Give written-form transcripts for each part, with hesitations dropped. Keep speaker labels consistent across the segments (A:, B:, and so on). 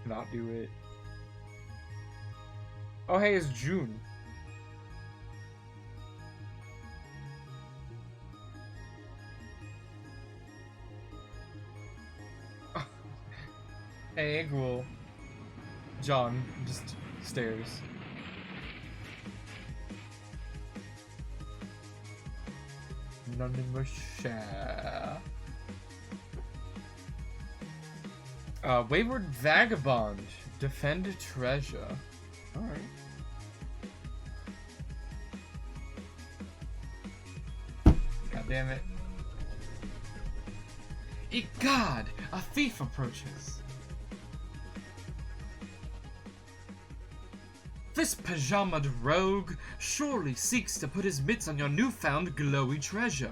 A: Not do it. Oh, hey, it's June. Hey, cool. John just stares. None in my share. Wayward Vagabond. Defend treasure. Alright. God damn it. Egad! A thief approaches. This pajamaed rogue surely seeks to put his mitts on your newfound glowy treasure.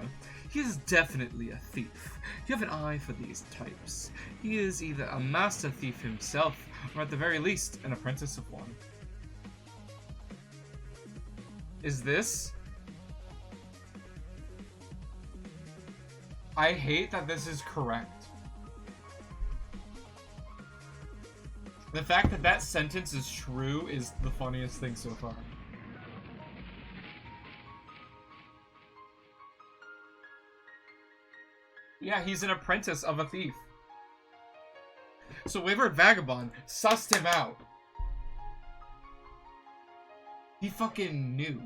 A: He is definitely a thief. You have an eye for these types. He is either a master thief himself, or at the very least, an apprentice of one. Is this? I hate that this is correct. The fact that that sentence is true is the funniest thing so far. Yeah, he's an apprentice of a thief. So Wayward Vagabond sussed him out. He fucking knew.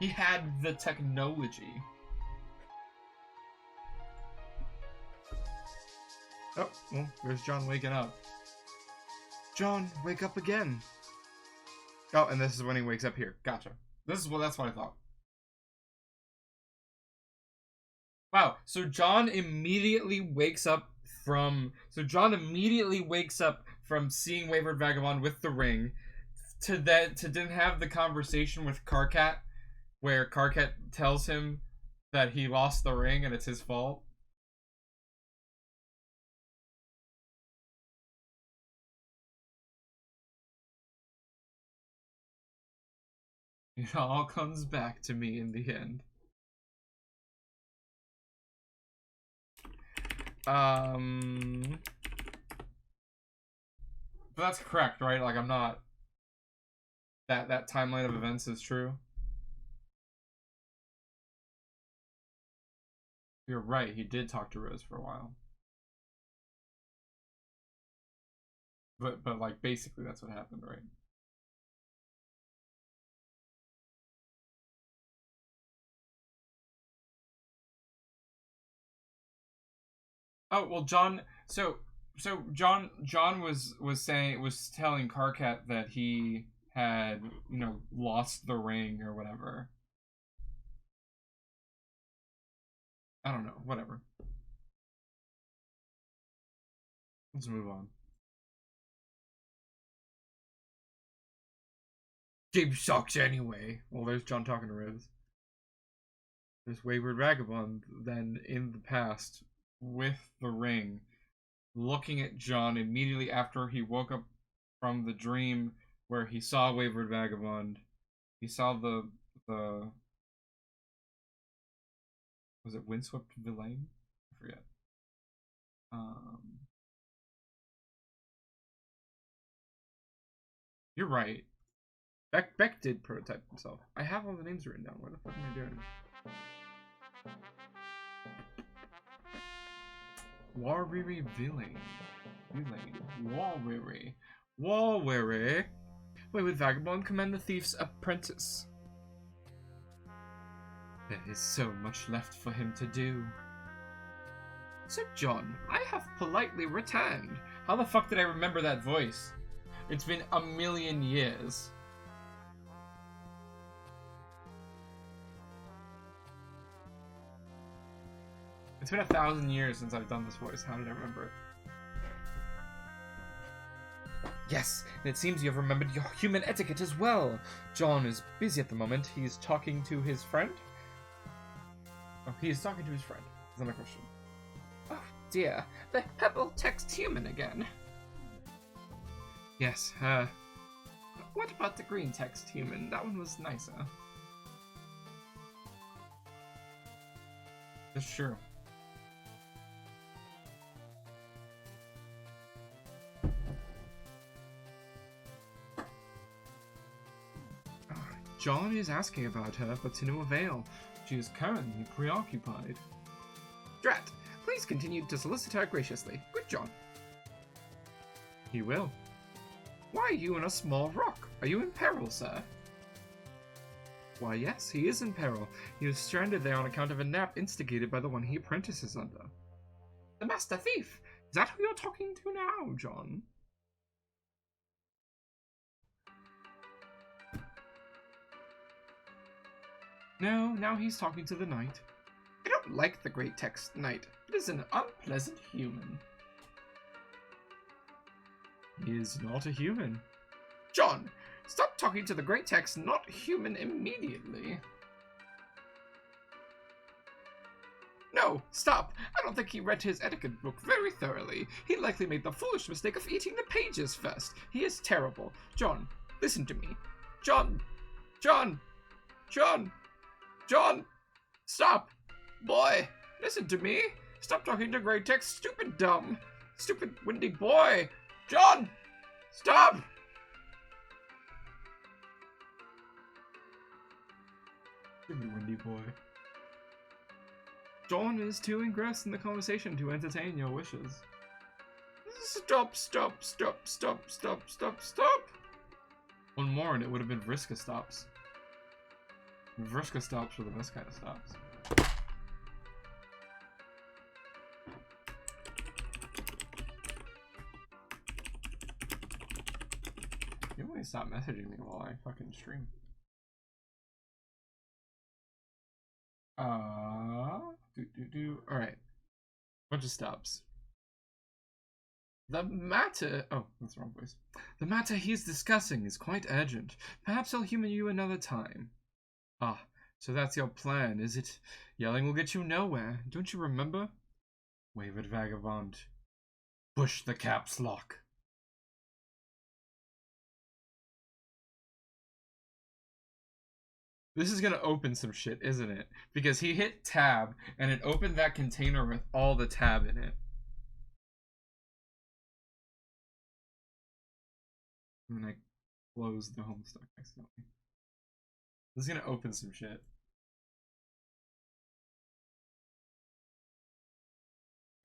A: He had the technology. Oh, well, there's John waking up. John, wake up again. Oh, and this is when he wakes up here. Gotcha. That's what I thought. Wow, so John immediately wakes up from seeing Wayward Vagabond with the ring to then have the conversation with Karkat where Karkat tells him that he lost the ring and it's his fault. It all comes back to me in the end. But that's correct, right? Like, I'm not... That timeline of events is true. You're right, he did talk to Rose for a while. But like, basically that's what happened, right? Oh, well, John... So John was telling Karkat that he had, you know, lost the ring or whatever. I don't know, whatever. Let's move on. Game sucks anyway. Well, there's John talking to Rose. There's Wayward Vagabond then in the past with the ring, looking at John immediately after he woke up from the dream where he saw Wayward Vagabond. He saw the was it Windswept Villain? I forget. You're right. Beck did prototype himself. I have all the names written down. What the fuck am I doing? Warweary Villain. Warweary. Wayward Vagabond, command the thief's apprentice. There is so much left for him to do. Sir John, I have politely returned. How the fuck did I remember that voice? It's been a million years. It's been 1,000 years since I've done this voice. How did I remember it? Yes, and it seems you have remembered your human etiquette as well. John is busy at the moment. He's talking to his friend? Oh, he is talking to his friend. Is that my question? Oh, dear. The pebble text human again. Yes, what about the green text human? That one was nicer. That's true. John is asking about her, but to no avail. She is currently preoccupied.
B: Drat, please continue to solicit her graciously. Good John.
A: He will.
B: Why are you in a small rock? Are you in peril, sir?
A: Why, yes, he is in peril. He is stranded there on account of a nap instigated by the one he apprentices under.
B: The master thief!
A: Is that who you're talking to now, John? No, now he's talking to the knight.
B: I don't like the great text knight. It is an unpleasant human.
A: He is not a human.
B: John, stop talking to the great text not human immediately. No, stop! I don't think he read his etiquette book very thoroughly. He likely made the foolish mistake of eating the pages first. He is terrible. John, listen to me. John! John! John! John! Stop! Boy! Listen to me! Stop talking to great text, stupid dumb! Stupid windy boy! John! Stop!
A: Stupid windy boy. John is too engrossed in the conversation to entertain your wishes.
B: Stop, stop, stop, stop, stop, stop, stop!
A: One more and it would have been Vriska stops. Vriska stops were the best kind of stops. You only stop messaging me while I fucking stream. Alright. Bunch of stops.
B: The matter... Oh, that's the wrong voice.
A: The matter he is discussing is quite urgent. Perhaps I'll humor you another time. Ah, so that's your plan, is it? Yelling will get you nowhere. Don't you remember? Wavered vagabond. Push the caps lock. This is gonna open some shit, isn't it? Because he hit tab, and it opened that container with all the tab in it. And then I closed the Homestuck accidentally. This is gonna open some shit.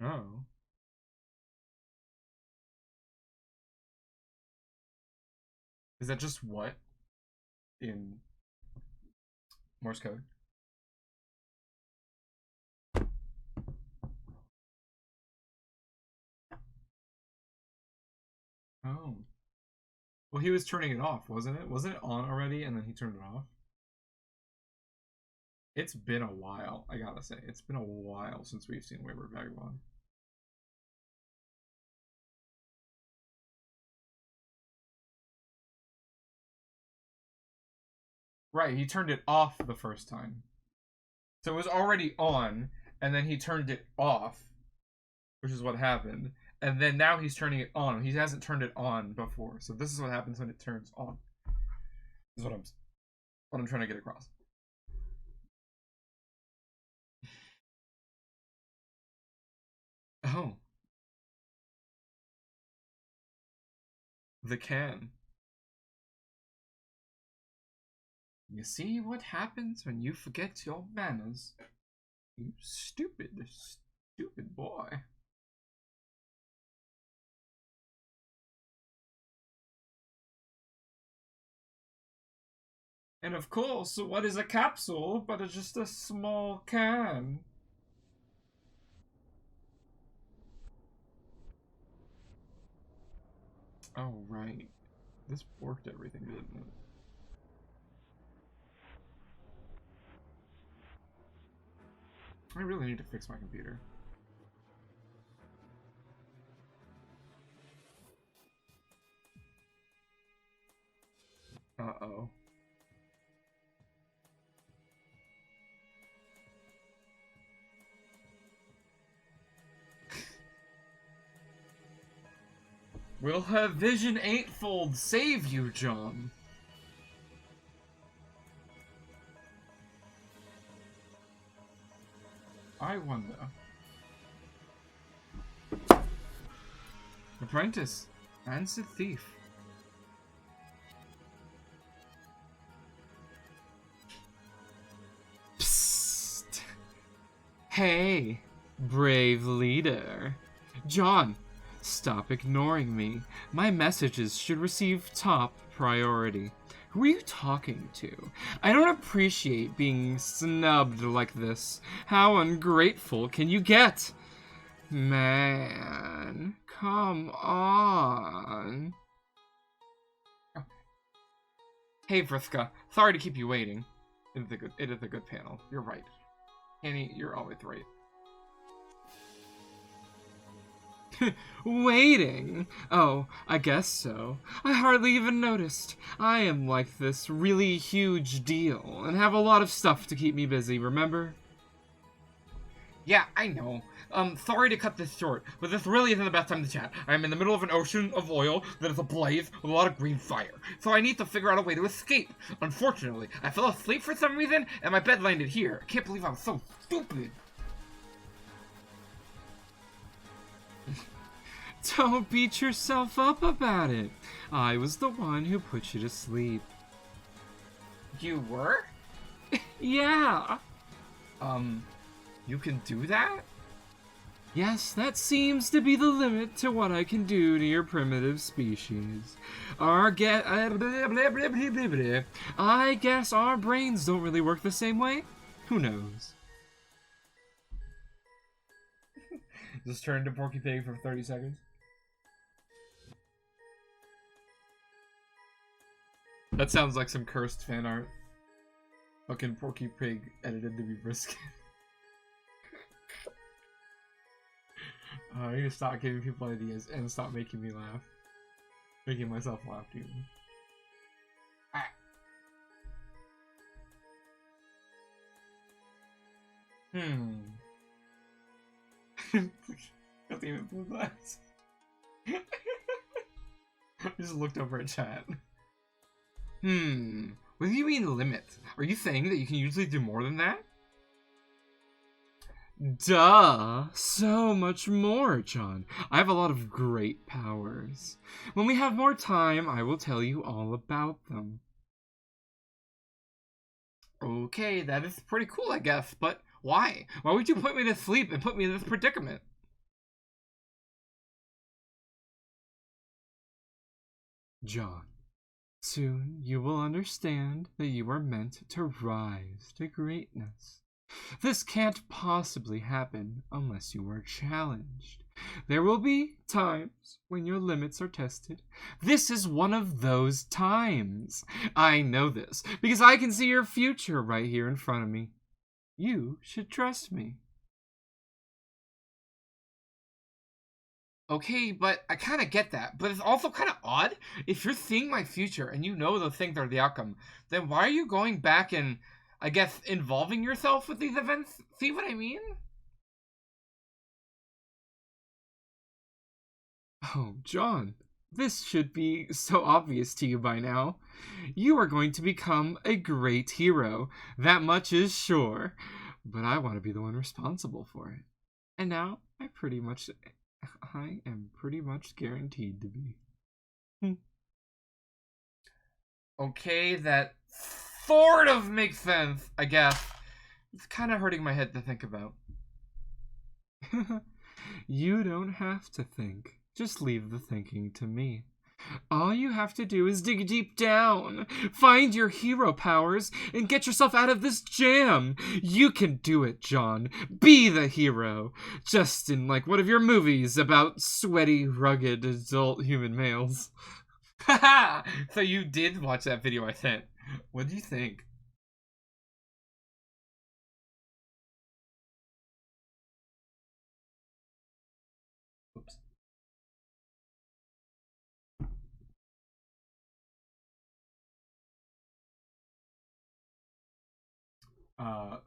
A: Oh. Is that just what? In Morse code? Oh. Well, he was turning it off, wasn't it? Wasn't it on already and then he turned it off? It's been a while, I gotta say. It's been a while since we've seen Wayward Vagabond. Right, he turned it off the first time. So it was already on, and then he turned it off, which is what happened. And then now he's turning it on. He hasn't turned it on before. So this is what happens when it turns on. This is what I'm trying to get across. Oh. The can. You see what happens when you forget your manners? You stupid, stupid boy. And of course, what is a capsule but just a small can? Oh, right. This worked everything, didn't it? I really need to fix my computer. Uh-oh. Will her vision eightfold save you, John? I wonder. Apprentice, answered thief. Hey, brave leader. John, stop ignoring me. My messages should receive top priority. Who are you talking to? I don't appreciate being snubbed like this. How ungrateful can you get? Man, come on. Hey, Vriska. Sorry to keep you waiting. It is a good panel. You're right. Annie, you're always right. Waiting? Oh, I guess so. I hardly even noticed. I am like this really huge deal and have a lot of stuff to keep me busy, remember? Yeah, I know. Sorry to cut this short, but this really isn't the best time to chat. I'm in the middle of an ocean of oil that is ablaze with a lot of green fire, so I need to figure out a way to escape. Unfortunately, I fell asleep for some reason, and my bed landed here. I can't believe I was so stupid. Don't beat yourself up about it. I was the one who put you to sleep. You were? Yeah. You can do that? Yes, that seems to be the limit to what I can do to your primitive species. I guess our brains don't really work the same way. Who knows? Just turn to Porky Pig for 30 seconds. That sounds like some cursed fan art. Fucking Porky Pig edited to be brisket. I need to stop giving people ideas and stop making me laugh. Making myself laugh, even. Not even blue glass. I just looked over at chat. What do you mean limit? Are you saying that you can usually do more than that? Duh! So much more, John. I have a lot of great powers. When we have more time, I will tell you all about them. Okay, that is pretty cool, I guess, but why? Why would you put me to sleep and put me in this predicament? John, soon you will understand that you are meant to rise to greatness. This can't possibly happen unless you are challenged. There will be times when your limits are tested. This is one of those times. I know this because I can see your future right here in front of me. You should trust me. Okay, but I kind of get that. But it's also kind of odd. If you're seeing my future and you know those things are the outcome, then why are you going back and, I guess, involving yourself with these events? See what I mean? Oh, John, this should be so obvious to you by now. You are going to become a great hero. That much is sure. But I want to be the one responsible for it. And now I am pretty much guaranteed to be. Okay, that sort of makes sense, I guess. It's kind of hurting my head to think about. You don't have to think. Just leave the thinking to me. All you have to do is dig deep down, find your hero powers, and get yourself out of this jam. You can do it, John. Be the hero. Just in like one of your movies about sweaty, rugged adult human males. Haha! So you did watch that video I sent. What do you think? Oops.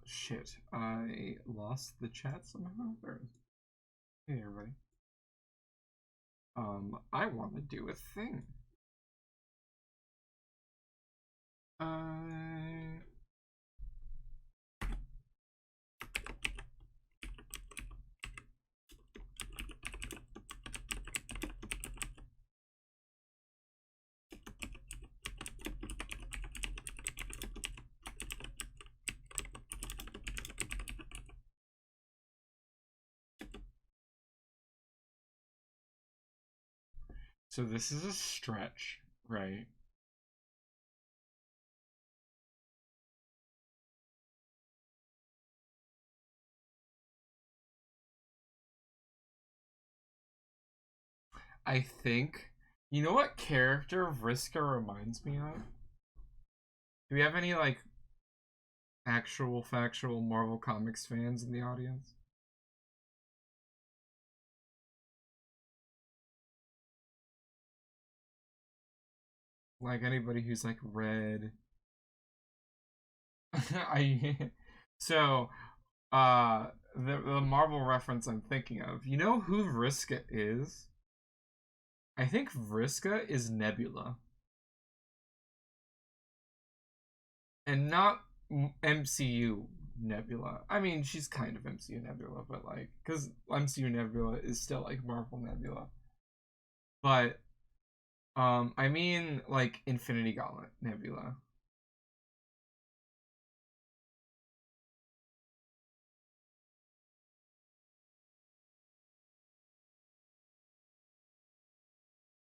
A: Shit. I lost the chat somehow? Hey, everybody. I want to do a thing. So this is a stretch, right? I think. You know what character Vriska reminds me of? Do we have any like actual factual Marvel Comics fans in the audience? Like anybody who's like read I so the Marvel reference I'm thinking of. You know who Vriska is? I think Vriska is Nebula. And not MCU Nebula. I mean, she's kind of MCU Nebula, but like, because MCU Nebula is still like Marvel Nebula. But, I mean, like Infinity Gauntlet Nebula.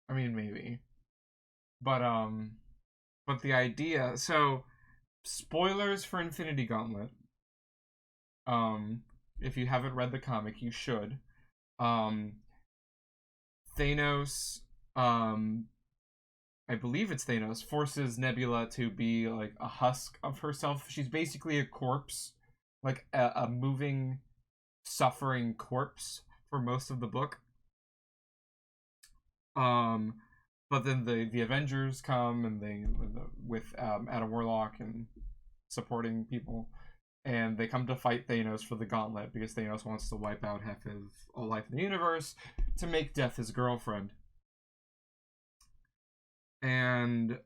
A: I mean, maybe, but but the idea. So, spoilers for Infinity Gauntlet. Um, if you haven't read the comic, you should. Um, Thanos I believe it's Thanos, forces Nebula to be like a husk of herself. She's basically a corpse, like a moving, suffering corpse for most of the book. Um, but then the Avengers come and they with Adam Warlock and supporting people, and they come to fight Thanos for the Gauntlet because Thanos wants to wipe out half of all life in the universe to make Death his girlfriend. And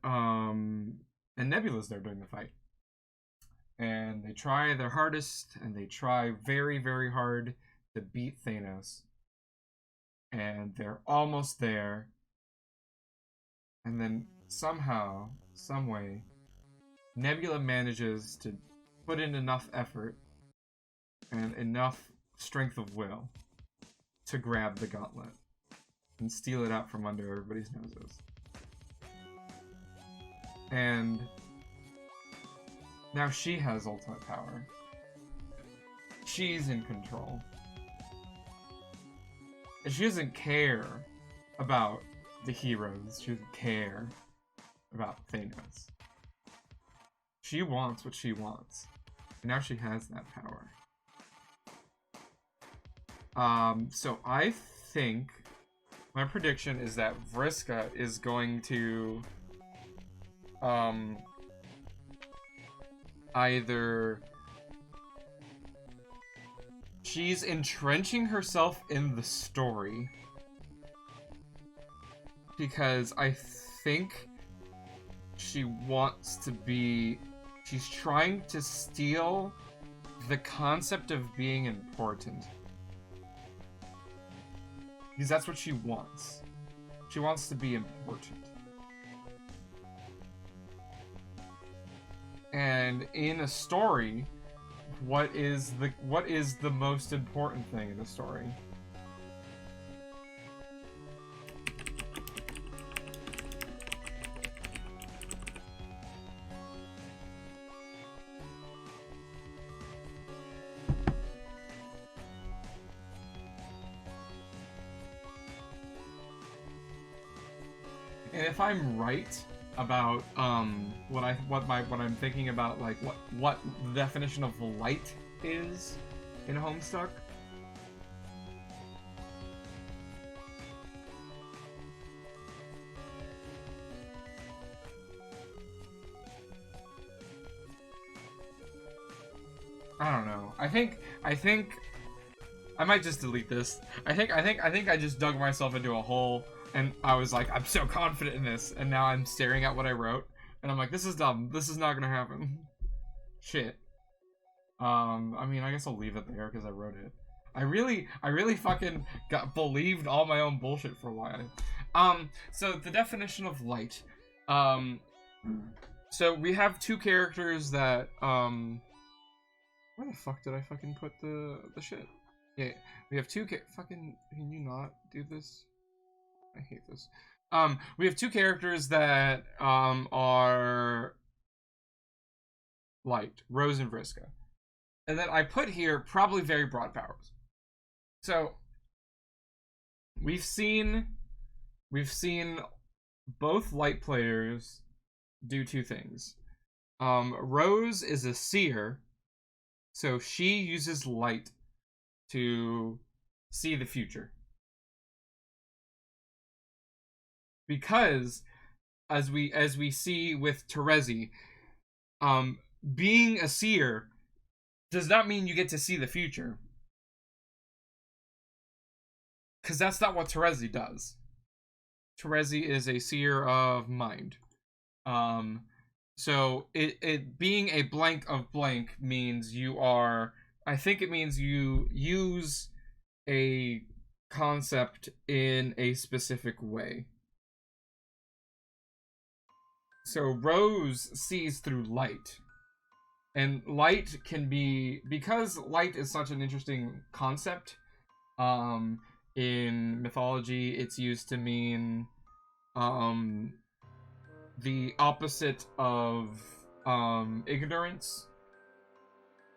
A: Nebula's there during the fight, and they try their hardest, and they try very, very hard to beat Thanos, and they're almost there, and then somehow, some way, Nebula manages to put in enough effort and enough strength of will to grab the gauntlet and steal it out from under everybody's noses. And now she has ultimate power. She's in control. And she doesn't care about the heroes. She doesn't care about Thanos. She wants what she wants. And now she has that power. So I think my prediction is that Vriska is going to either she's entrenching herself in the story because I think she wants to be, she's trying to steal the concept of being important, because that's what she wants. She wants to be important. And in a story, what is the most important thing in a story? And if I'm right about what I'm thinking about, like what the definition of light is in Homestuck, I don't know. I think I might just delete this. I think I just dug myself into a hole, and I was like, I'm so confident in this, and now I'm staring at what I wrote, and I'm like, this is dumb. This is not gonna happen. Shit. I mean, I guess I'll leave it there because I wrote it. I really fucking believed all my own bullshit for a while. So the definition of light. So we have two characters that, where the fuck did I fucking put the shit? Yeah, we have two fucking, can you not do this? I hate this. We have two characters that are light, Rose and Vriska. And then I put here probably very broad powers. So we've seen both light players do two things. Rose is a seer, so she uses light to see the future. Because as we see with Terezi, being a seer does not mean you get to see the future. Because that's not what Terezi does. Terezi is a seer of mind. So it being a blank of blank means you are, I think it means you use a concept in a specific way. So Rose sees through light. And light can be, because light is such an interesting concept, in mythology it's used to mean the opposite of ignorance.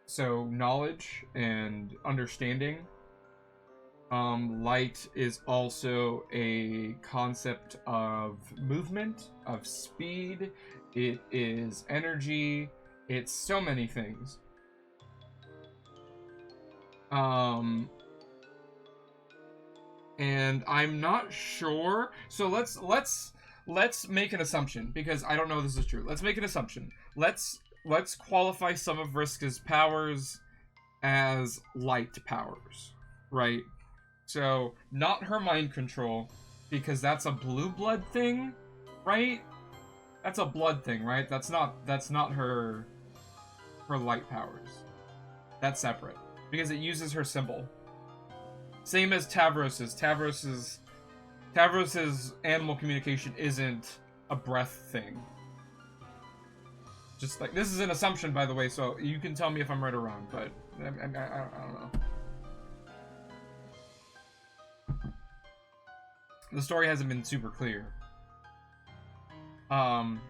A: So knowledge and understanding. Light is also a concept of movement, of speed. It is energy. It's so many things. And I'm not sure. So let's make an assumption, because I don't know if this is true. Let's make an assumption. Let's qualify some of Vriska's powers as light powers, right? So not her mind control, because that's a blue blood thing, right? That's a blood thing, right? That's not her light powers. That's separate, because it uses her symbol. Same as Tavros's. Tavros's animal communication isn't a breath thing. Just like, this is an assumption, by the way, so you can tell me if I'm right or wrong, but I don't know. The story hasn't been super clear. Gotcha,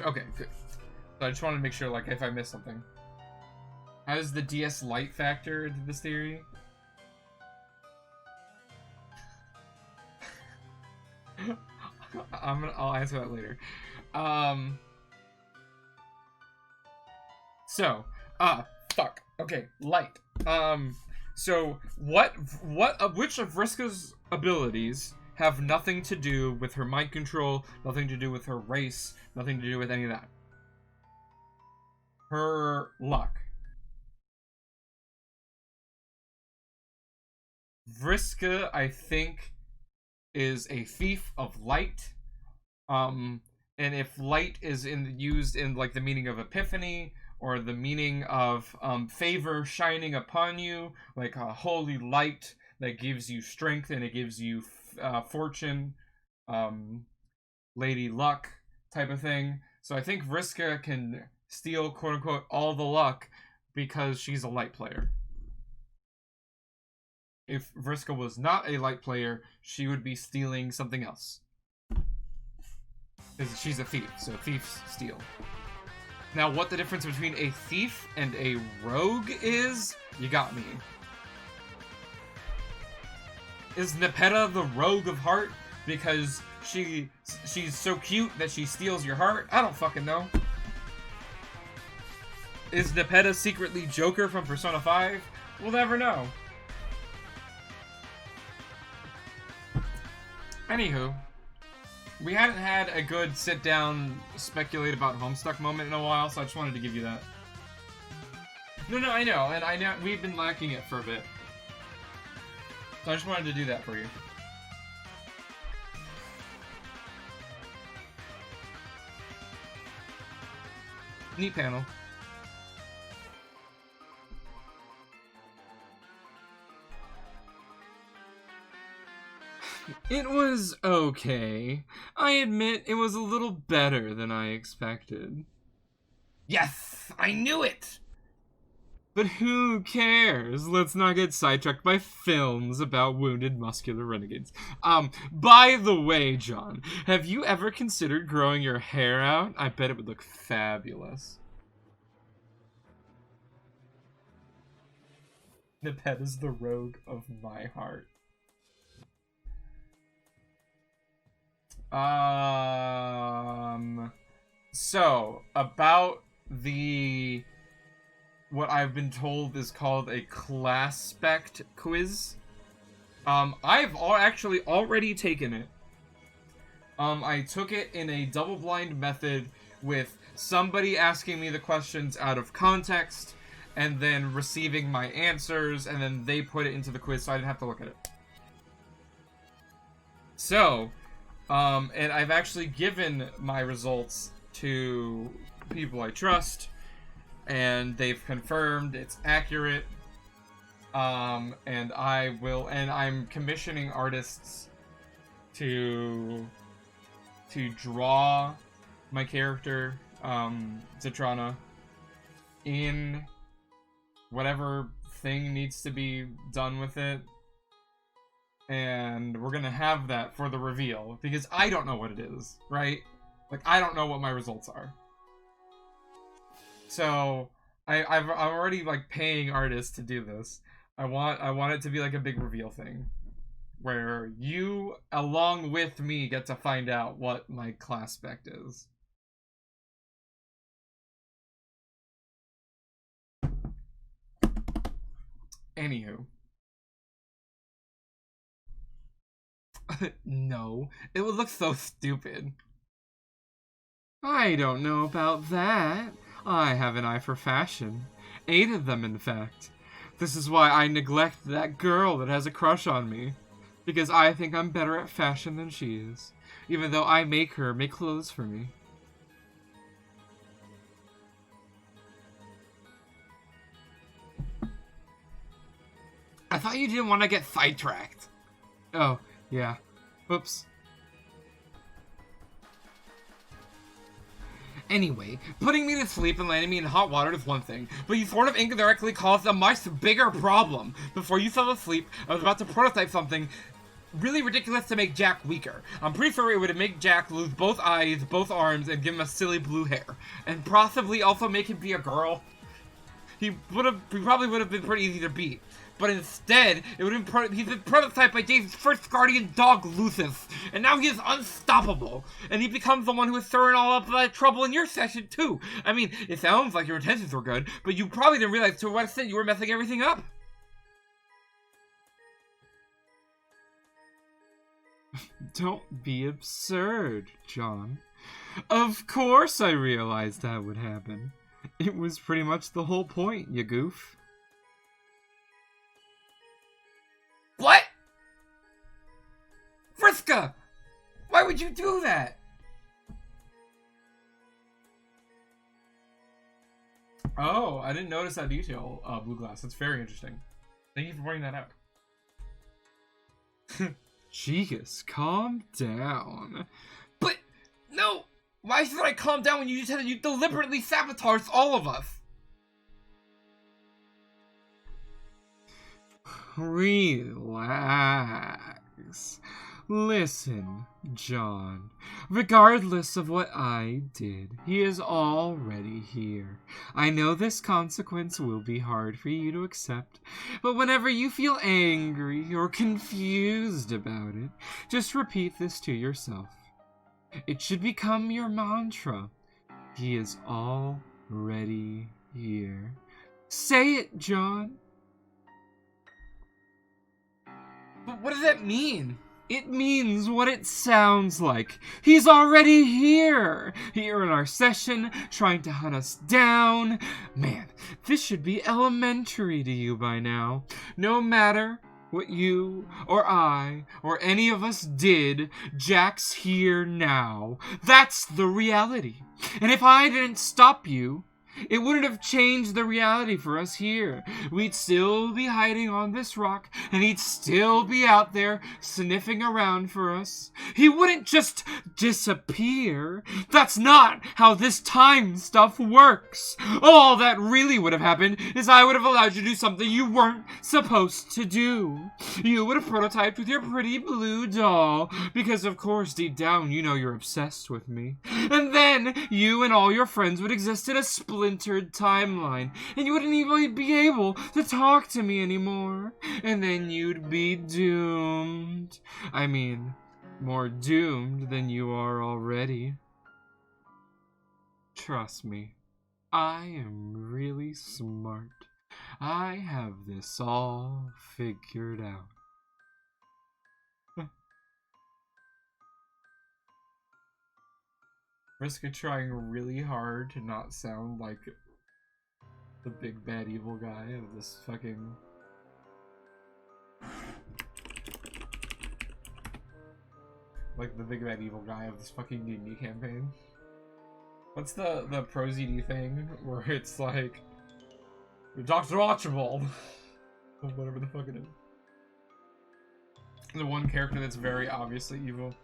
A: okay, good. So I just wanted to make sure, like, if I missed something. How does the DS Lite factor into this theory? I'll answer that later. Fuck. Okay, light. So which of Vriska's abilities have nothing to do with her mind control, nothing to do with her race, nothing to do with any of that? Her luck. Vriska, I think, is a thief of light. And if light is used in like the meaning of epiphany, or the meaning of favor shining upon you, like a holy light that gives you strength and it gives you fortune, lady luck type of thing. So I think Vriska can steal, quote unquote, all the luck because she's a light player. If Vriska was not a light player, she would be stealing something else. Because she's a thief, so thieves steal. Now, what the difference between a thief and a rogue is, you got me. Is Nepeta the rogue of heart because she's so cute that she steals your heart? I don't fucking know. Is Nepeta secretly Joker from Persona 5? We'll never know. Anywho, we hadn't had a good sit-down, speculate about Homestuck moment in a while, so I just wanted to give you that. No, I know, and I know we've been lacking it for a bit. So I just wanted to do that for you. Neat panel. It was okay. I admit it was a little better than I expected. Yes, I knew it! But who cares? Let's not get sidetracked by films about wounded muscular renegades. By the way, John, have you ever considered growing your hair out? I bet it would look fabulous. Nippet is the rogue of my heart. So, about the... what I've been told is called a class spect quiz. I've actually already taken it. I took it in a double-blind method with somebody asking me the questions out of context, and then receiving my answers, and then they put it into the quiz so I didn't have to look at it. So, and I've actually given my results to people I trust, and they've confirmed it's accurate. And I'm commissioning artists to draw my character, Zitrana, in whatever thing needs to be done with it. And we're gonna have that for the reveal, because I don't know what it is, right? Like, I don't know what my results are. So, I'm already, like, paying artists to do this. I want it to be, like, a big reveal thing. Where you, along with me, get to find out what my class spec is. Anywho. No, it would look so stupid. I don't know about that. I have an eye for fashion. 8 of them, in fact. This is why I neglect that girl that has a crush on me. Because I think I'm better at fashion than she is. Even though I make her make clothes for me. I thought you didn't want to get sidetracked. Oh, yeah. Oops. Anyway, putting me to sleep and landing me in hot water is one thing, but you sort of indirectly caused a much bigger problem. Before you fell asleep, I was about to prototype something really ridiculous to make Jack weaker. I'm pretty sure it would make Jack lose both eyes, both arms, and give him a silly blue hair. And possibly also make him be a girl. He probably would have been pretty easy to beat. But instead, he's been prototyped by Dave's first guardian dog, Lucius, and now he is unstoppable. And he becomes the one who is stirring all up that trouble in your session, too. I mean, it sounds like your intentions were good, but you probably didn't realize to what extent you were messing everything up. Don't be absurd, John. Of course I realized that would happen. It was pretty much the whole point, you goof. What? Friska! Why would you do that? Oh, I didn't notice that detail, Blue Glass. That's very interesting. Thank you for pointing that out. Chigas, calm down. But, no! Why should I calm down when you just said that you deliberately sabotaged all of us? Relax. Listen, John. Regardless of what I did, he is already here. I know this consequence will be hard for you to accept, but whenever you feel angry or confused about it, just repeat this to yourself. It should become your mantra. He is already here. Say it, John. But what does that mean? It means what it sounds like. He's already here! Here in our session, trying to hunt us down. Man, this should be elementary to you by now. No matter what you, or I, or any of us did, Jack's here now. That's the reality. And if I didn't stop you, It wouldn't have changed the reality for us here. We'd still be hiding on this rock, and he'd still be out there sniffing around for us. He wouldn't just disappear. That's not how this time stuff works. All that really would have happened is I would have allowed you to do something you weren't supposed to do. You would have prototyped with your pretty blue doll, because of course deep down you know you're obsessed with me. And then you and all your friends would exist in a splintered timeline, and you wouldn't even be able to talk to me anymore. And then you'd be doomed. I mean, more doomed than you are already. Trust me, I am really smart. I have this all figured out. Vriska trying really hard to not sound like the big bad evil guy of this fucking... like the big bad evil guy of this fucking D&D campaign. What's the Pro ZD thing where it's like Dr. Archibald? Whatever the fuck it is. The one character that's very obviously evil,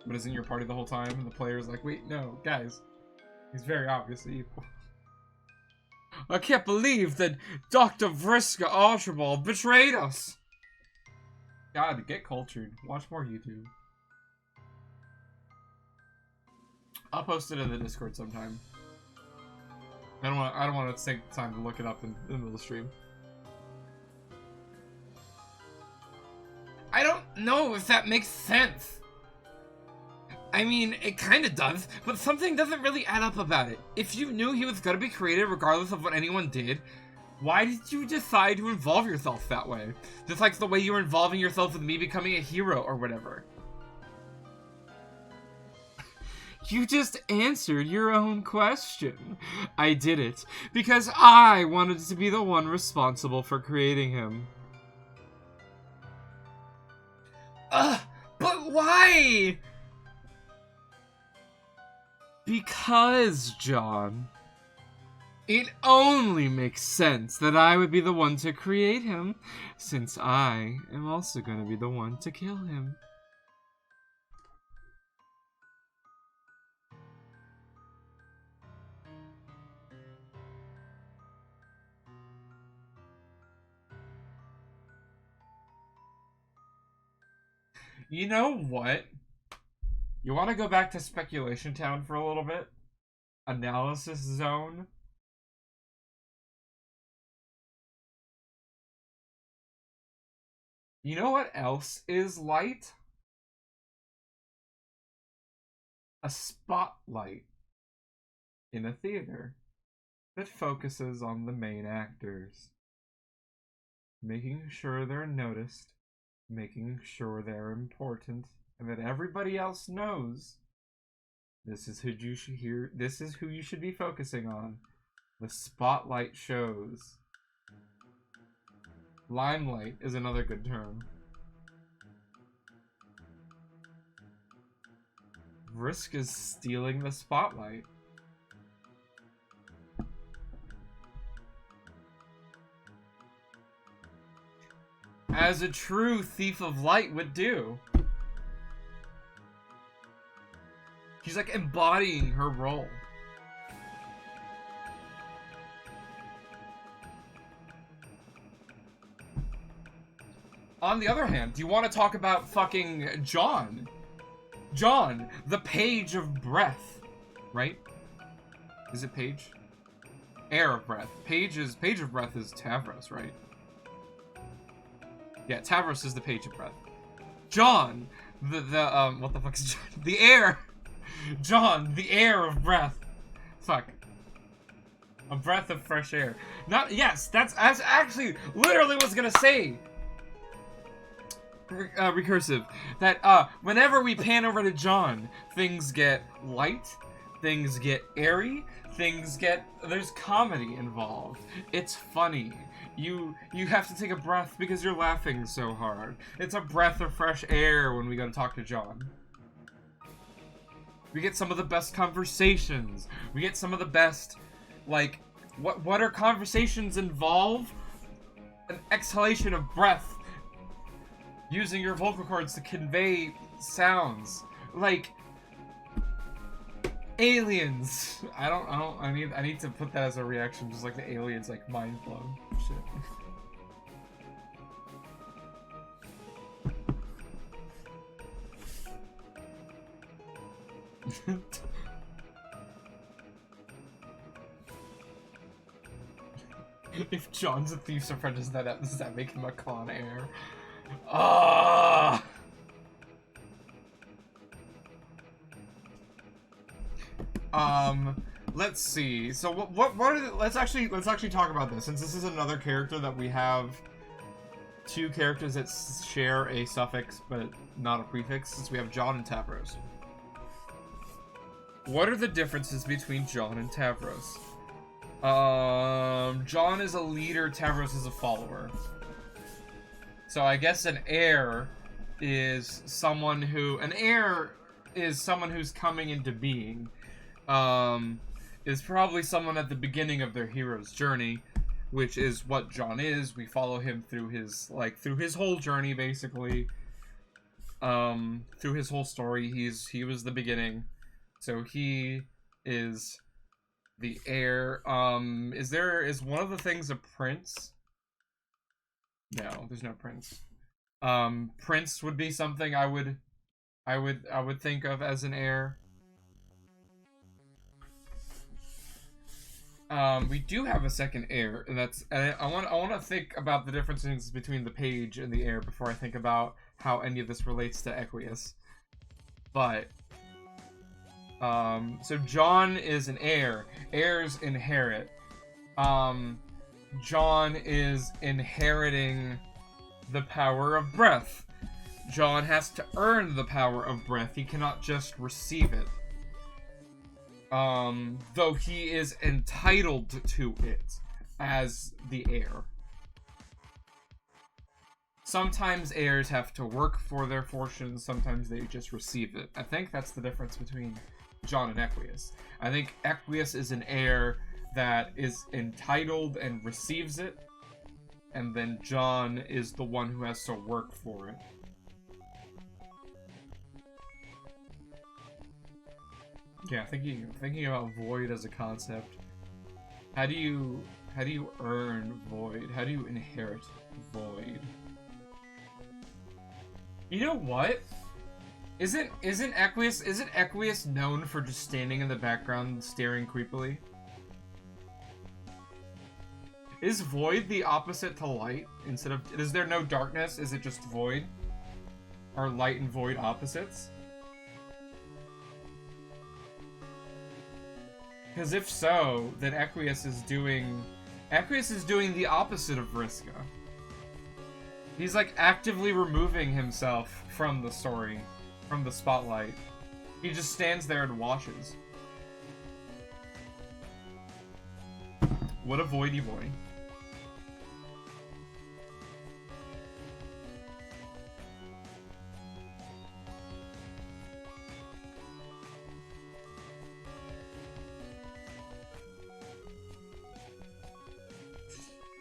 A: but is in your party the whole time, and the player's like, wait, no, guys, he's very obviously evil. I can't believe that Dr. Vriska Archibald betrayed us! God, get cultured. Watch more YouTube. I'll post it in the Discord sometime. I don't want to take the time to look it up in the middle of the stream.
B: I don't know if that makes sense. I mean, it kind of does, but something doesn't really add up about it. If you knew he was going to be created regardless of what anyone did, why did you decide to involve yourself that way? Just like the way you were involving yourself with me becoming a hero or whatever.
A: You just answered your own question. I did it because I wanted to be the one responsible for creating him.
B: But why?
A: Because, John, it only makes sense that I would be the one to create him, since I am also going to be the one to kill him. You know what? You want to go back to Speculation Town for a little bit? Analysis Zone? You know what else is light? A spotlight in a theater that focuses on the main actors, making sure they're noticed, making sure they're important, and that everybody else knows this is who you should hear. This is who you should be focusing on. The spotlight shows. Limelight is another good term. Vrisk is stealing the spotlight. As a true thief of light would do. She's like embodying her role. On the other hand, do you want to talk about fucking John? John, the Page of Breath, right? Is it Page? Air of Breath. Page of Breath is Tavros, right? Yeah, Tavros is the Page of Breath. John, what the fuck is John? The Air! John, the Air of Breath. Fuck. A breath of fresh air. Yes, that's actually literally what I was gonna say. Recursive. That, whenever we pan over to John, things get light, things get airy, there's comedy involved. It's funny. You have to take a breath because you're laughing so hard. It's a breath of fresh air when we go to talk to John. We get some of the best conversations. We get some of the best, like, What are conversations involve? An exhalation of breath. Using your vocal cords to convey sounds. Like aliens. I need to put that as a reaction, just like the aliens like mind blown. Shit. If John's a thief's apprentice, does that make him a con heir? Ah! Let's see. So what are the, let's actually talk about this, since this is another character that we have two characters that share a suffix but not a prefix, since we have John and Tavros. What are the differences between John and Tavros? John is a leader, Tavros is a follower. So I guess an heir is someone who's coming into being. Is probably someone at the beginning of their hero's journey, which is what John is. We follow him through his whole journey, basically. Through his whole story, he was the beginning. So he is the heir. Is one of the things a prince? No, there's no prince. Prince would be something I would think of as an heir. We do have a second heir, and I want to think about the differences between the page and the heir before I think about how any of this relates to Equius. But so John is an heir. Heirs inherit. John is inheriting the power of breath. John has to earn the power of breath. He cannot just receive it. Though he is entitled to it as the heir. Sometimes heirs have to work for their fortune, sometimes they just receive it. I think that's the difference between John and Equius. I think Equius is an heir that is entitled and receives it, and then John is the one who has to work for it. Yeah, thinking about void as a concept. How do you earn void? How do you inherit void? You know what? Isn't Equius known for just standing in the background staring creepily? Is void the opposite to light? Is there no darkness? Is it just void? Are light and void opposites? Because if so, then Equius is doing the opposite of Vriska. He's like actively removing himself from the story, from the spotlight. He just stands there and watches. What a voidy boy.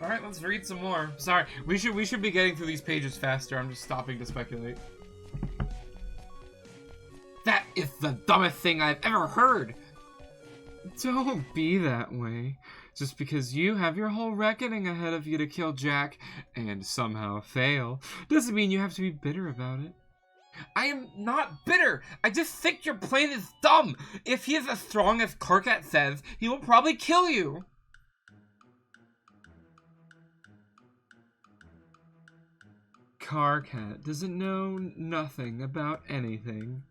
A: Alright, let's read some more. Sorry, we should be getting through these pages faster. I'm just stopping to speculate.
B: That is the dumbest thing I've ever heard!
A: Don't be that way. Just because you have your whole reckoning ahead of you to kill Jack, and somehow fail, doesn't mean you have to be bitter about it.
B: I am not bitter! I just think your plan is dumb! If he is as strong as Karkat says, he will probably kill you!
A: Karkat doesn't know nothing about anything,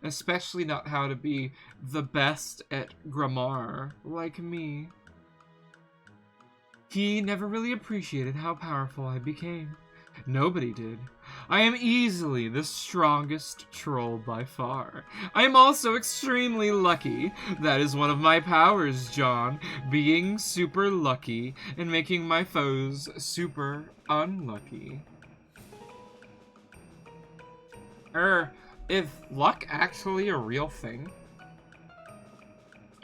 A: especially not how to be the best at grammar like me. He never really appreciated how powerful I became. Nobody did. I am easily the strongest troll by far. I am also extremely lucky. That is one of my powers, John. Being super lucky and making my foes super unlucky. Is luck actually a real thing?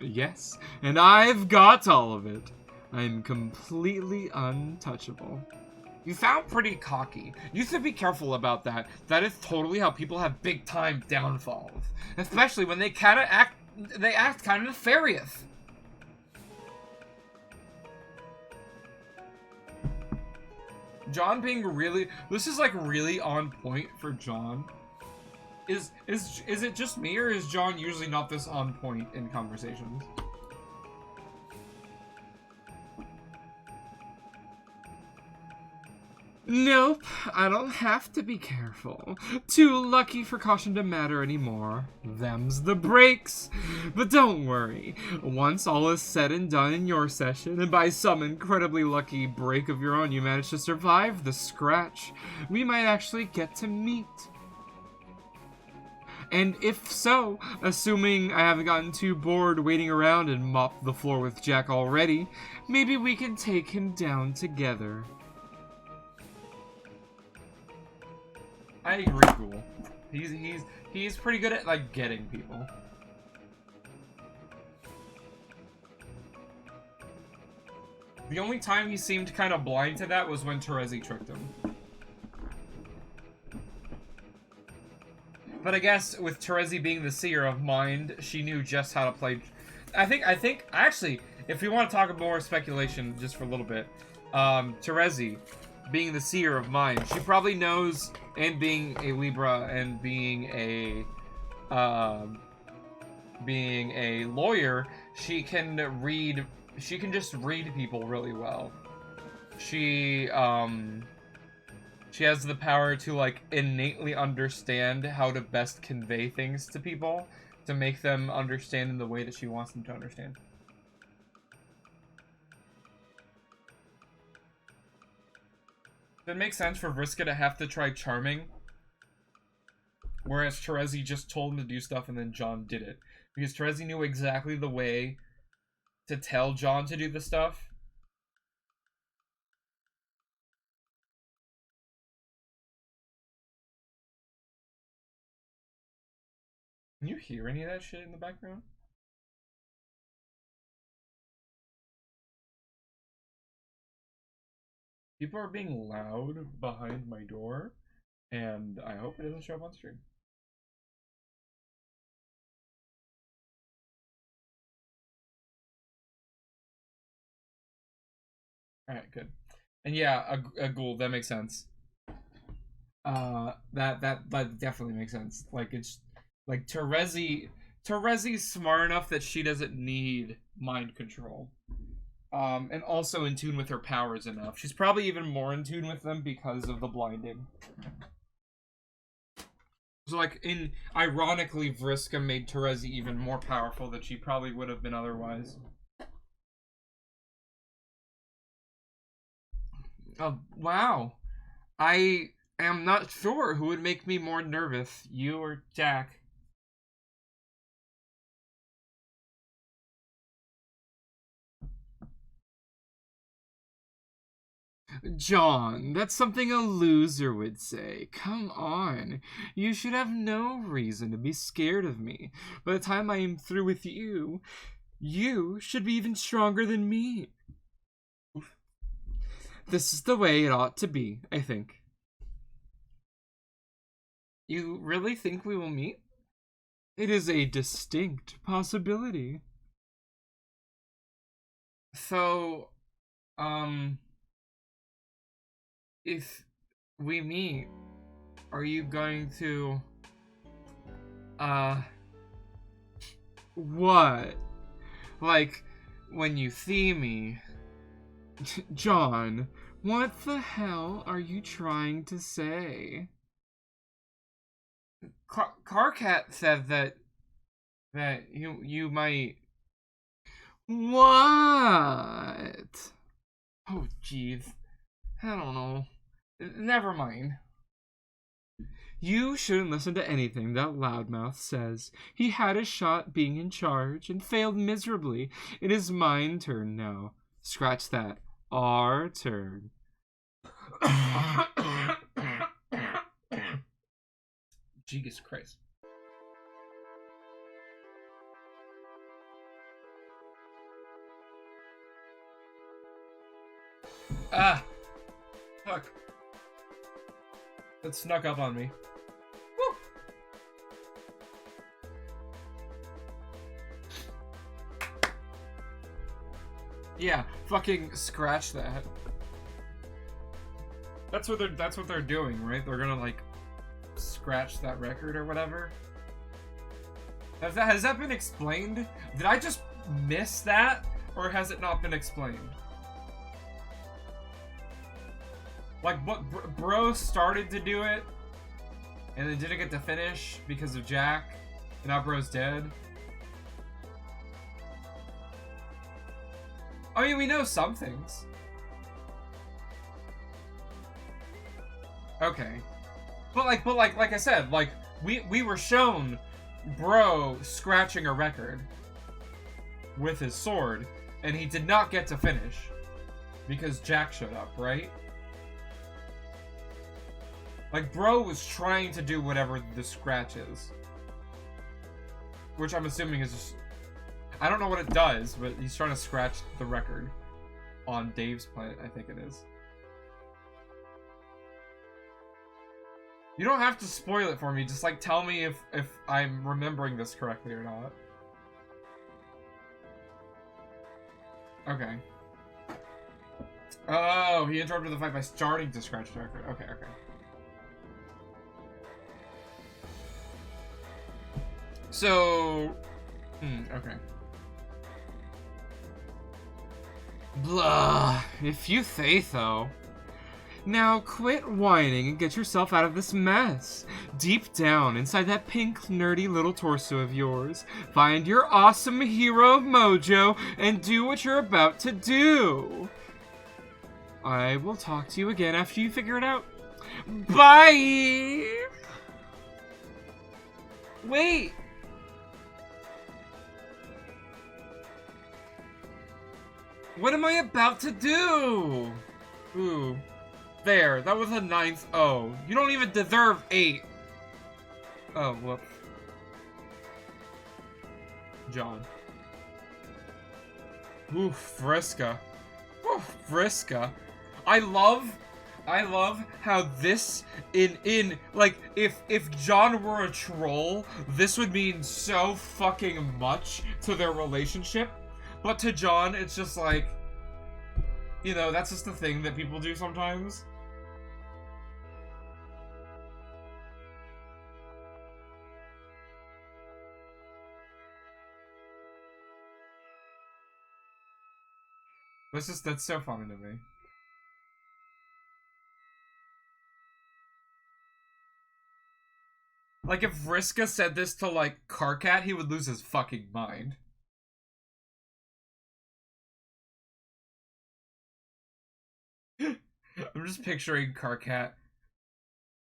A: Yes, and I've got all of it. I'm completely untouchable.
B: You sound pretty cocky. You should be careful about that. That is totally how people have big time downfalls. Especially when they act kind of nefarious. John being really, this is like really on point for John. Is it just me, or is John usually not this on point in conversations?
A: Nope, I don't have to be careful. Too lucky for caution to matter anymore. Them's the breaks. But don't worry, once all is said and done in your session, and by some incredibly lucky break of your own you manage to survive the scratch, we might actually get to meet. And if so, assuming I haven't gotten too bored waiting around and mopped the floor with Jack already, maybe we can take him down together.
B: I agree, Ghoul. He's pretty good at, like, getting people. The only time he seemed kind of blind to that was when Terezi tricked him. But I guess with Terezi being the seer of mind, she knew just how to play. I think actually, if we want to talk more speculation just for a little bit, Terezi being the seer of mind, she probably knows, and being a Libra and being a lawyer, she can just read people really well. She has the power to, like, innately understand how to best convey things to people to make them understand in the way that she wants them to understand. Does it make sense for Vriska to have to try charming? Whereas Terezi just told him to do stuff and then John did it. Because Terezi knew exactly the way to tell John to do the stuff. Can you hear any of that shit in the background? People are being loud behind my door, and I hope it doesn't show up on stream. Alright, good. And yeah, a ghoul, that makes sense. That definitely makes sense. Like, it's like Terezi's smart enough that she doesn't need mind control. And also in tune with her powers enough. She's probably even more in tune with them because of the blinding. So, like, ironically, Vriska made Terezi even more powerful than she probably would have been otherwise. Oh, wow. I am not sure who would make me more nervous, you or Jack.
A: John, that's something a loser would say. Come on. You should have no reason to be scared of me. By the time I am through with you, you should be even stronger than me. This is the way it ought to be, I think.
B: You really think we will meet?
A: It is a distinct possibility.
B: So, if we meet, are you going to,
A: What?
B: like, when you see me?
A: John, what the hell are you trying to say?
B: Carcat said that you might.
A: What?
B: Oh, jeez. I don't know. Never mind.
A: You shouldn't listen to anything that Loudmouth says. He had a shot being in charge and failed miserably. It is my turn now. Scratch that. Our turn.
B: Jesus Christ.
A: Ah! Fuck. That snuck up on me. Woo! Yeah, fucking scratch that. That's what they're doing, right? They're gonna like scratch that record or whatever. Has that been explained? Did I just miss that, or has it not been explained? Like, what, Bro started to do it, and then didn't get to finish because of Jack, and now Bro's dead? I mean, we know some things. Okay. But like I said, like, we were shown Bro scratching a record with his sword, and he did not get to finish because Jack showed up, right? Like, Bro was trying to do whatever the scratch is, which I'm assuming is just, I don't know what it does, but he's trying to scratch the record on Dave's planet, I think it is. You don't have to spoil it for me, just like tell me if I'm remembering this correctly or not. Okay. Oh, he interrupted the fight by starting to scratch the record. Okay, okay. So, okay.
B: Blah, if you say so. Now quit whining and get yourself out of this mess. Deep down inside that pink, nerdy little torso of yours, find your awesome hero mojo and do what you're about to do. I will talk to you again after you figure it out. Bye! Wait! What am I about to do? Ooh. There, that was a 9th O. You don't even deserve 8. Oh, whoops.
A: John. Oof, Vriska. Oof, Vriska. I love how this like if John were a troll, this would mean so fucking much to their relationship. But to John, it's just like, you know, that's just the thing that people do sometimes. That's so funny to me. Like, if Vriska said this to, like, Karkat, he would lose his fucking mind. I'm just picturing Karkat.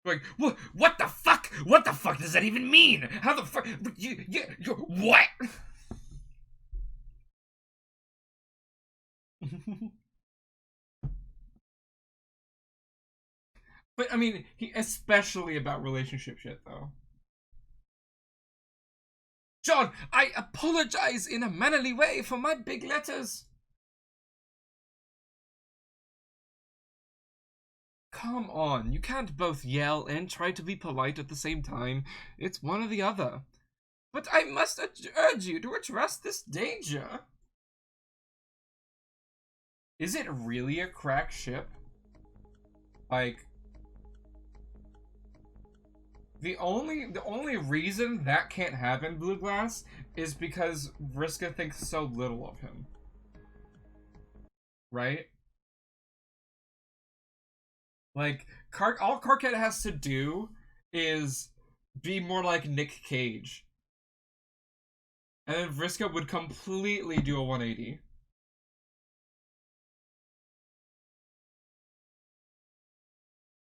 A: Like, what the fuck? What the fuck does that even mean? How the fuck? You what? But, I mean, especially about relationship shit, though. John, I apologize in a mannerly way for my big letters. Come on, you can't both yell and try to be polite at the same time. It's one or the other. But I must urge you to address this danger. Is it really a crack ship? Like, the only reason that can't happen, Blue Glass, is because Vriska thinks so little of him. Right? Like, all Karkat has to do is be more like Nick Cage. And then Vriska would completely do a 180.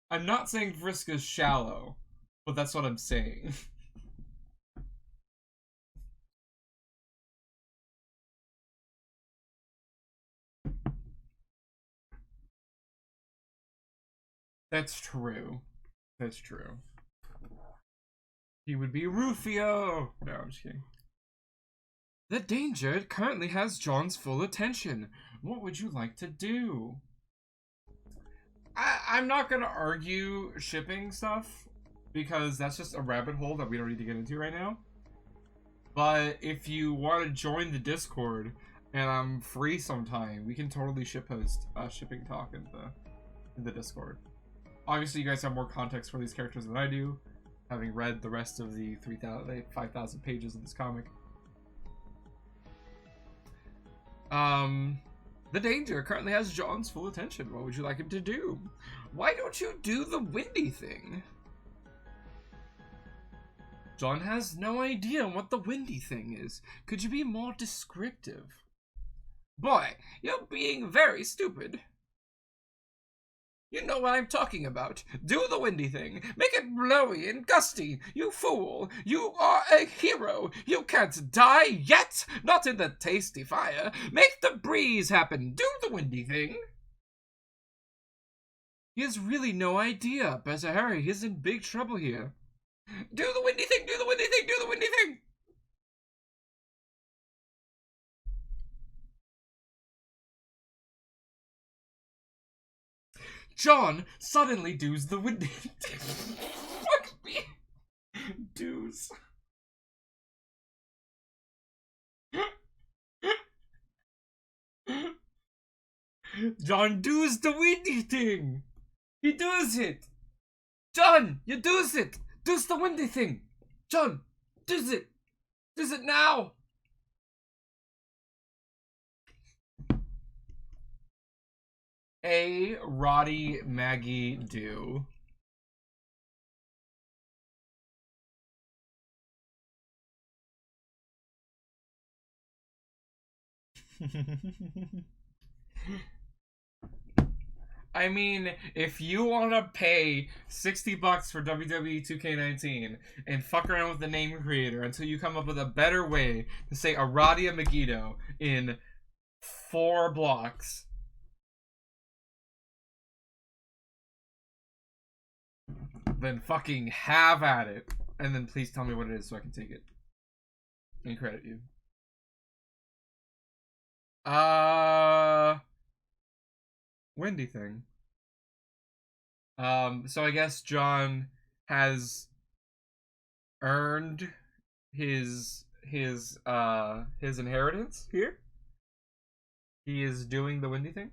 A: I'm not saying Vriska's shallow, but that's what I'm saying. That's true. That's true. He would be Rufio! No, I'm just kidding. The danger currently has John's full attention. What would you like to do? I'm not gonna argue shipping stuff because that's just a rabbit hole that we don't need to get into right now. But if you want to join the Discord and I'm free sometime, we can totally shitpost shipping talk in the Discord. Obviously, you guys have more context for these characters than I do, having read the rest of the 5,000 pages of this comic. The Danger currently has John's full attention. What would you like him to do? Why don't you do the windy thing? John has no idea what the windy thing is. Could you be more descriptive? Boy, you're being very stupid. You know what I'm talking about. Do the windy thing. Make it blowy and gusty. You fool. You are a hero. You can't die yet. Not in the tasty fire. Make the breeze happen. Do the windy thing. He has really no idea. Better hurry. He's in big trouble here. Do the windy thing. Do the windy thing. Do the windy thing. John suddenly does the windy thing. Fuck me. Doos. John does the windy thing. He does it. John, you does it. Does the windy thing. John, does it. Does it now. A Roddy Maggie do. I mean, if you want to pay $60 for WWE 2K19 and fuck around with the name creator until you come up with a better way to say Aradia Megiddo in 4 blocks, then fucking have at it. And then please tell me what it is so I can take it and credit you. Windy thing. So I guess John has earned his inheritance here. He is doing the windy thing.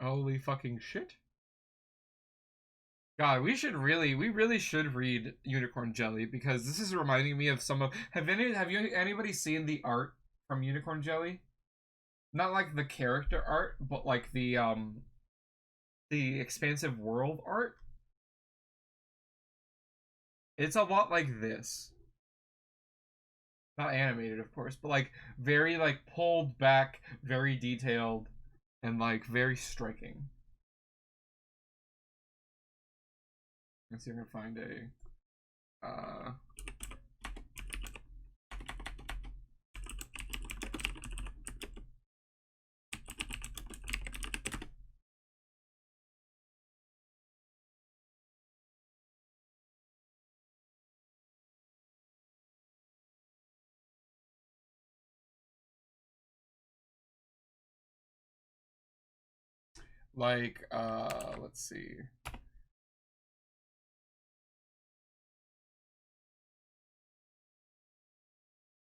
A: Holy fucking shit. God, we really should read Unicorn Jelly because this is reminding me of some of. Have anybody seen the art from Unicorn Jelly? Not like the character art, but like the expansive world art. It's a lot like this. Not animated, of course, but like very like pulled back, very detailed, and like very striking. Let's see if I can find a let's see.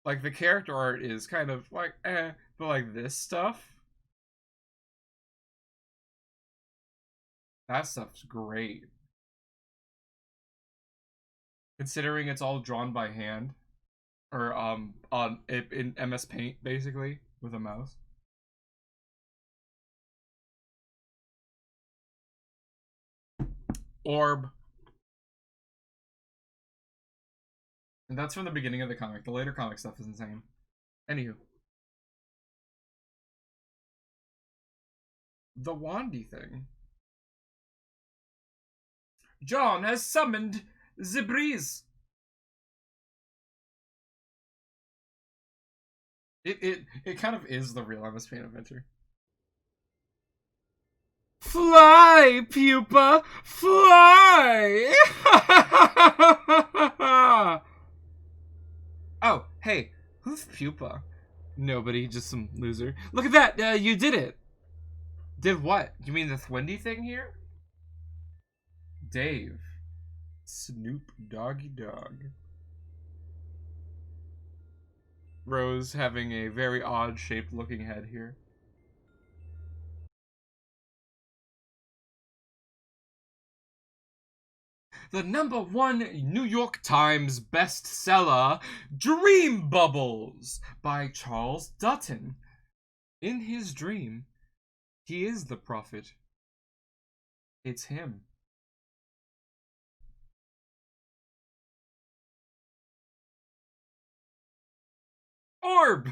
A: Like the character art is kind of like but like this stuff, that stuff's great. Considering it's all drawn by hand, or in MS Paint basically with a mouse. Orb. And that's from the beginning of the comic. The later comic stuff is insane. Anywho. The Wandy thing. John has summoned the breeze. It kind of is the real MS Paint adventure. Fly, pupa! Fly! Oh, hey, who's Pupa? Nobody, just some loser. Look at that, you did it! Did what? You mean the Thwindy thing here? Dave. Snoop Doggy Dog. Rose having a very odd shaped looking head here. The #1 New York Times bestseller, Dream Bubbles, by Charles Dutton. In his dream, he is the prophet. It's him. Orb!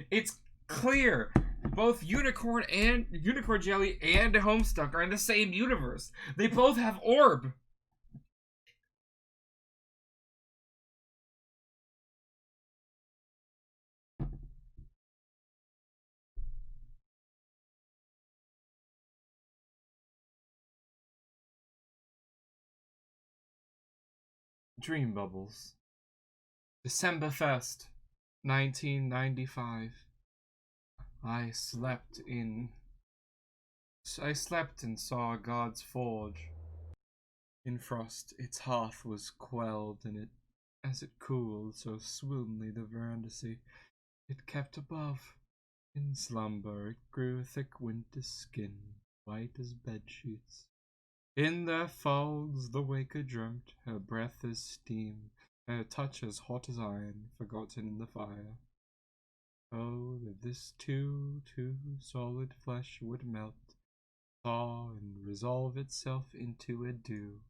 A: It's clear. Both Unicorn Jelly and Homestuck are in the same universe. They both have Orb. Dream Bubbles. December 1st, 1995. I slept and saw God's forge. In frost, its hearth was quelled, and as it cooled so swoonly the verandacy, it kept above. In slumber, it grew thick winter skin, white as bedsheets. In their folds the waker dreamt, her breath as steam, her touch as hot as iron, forgotten in the fire. Oh, that this too solid flesh would melt, thaw, and resolve itself into a dew.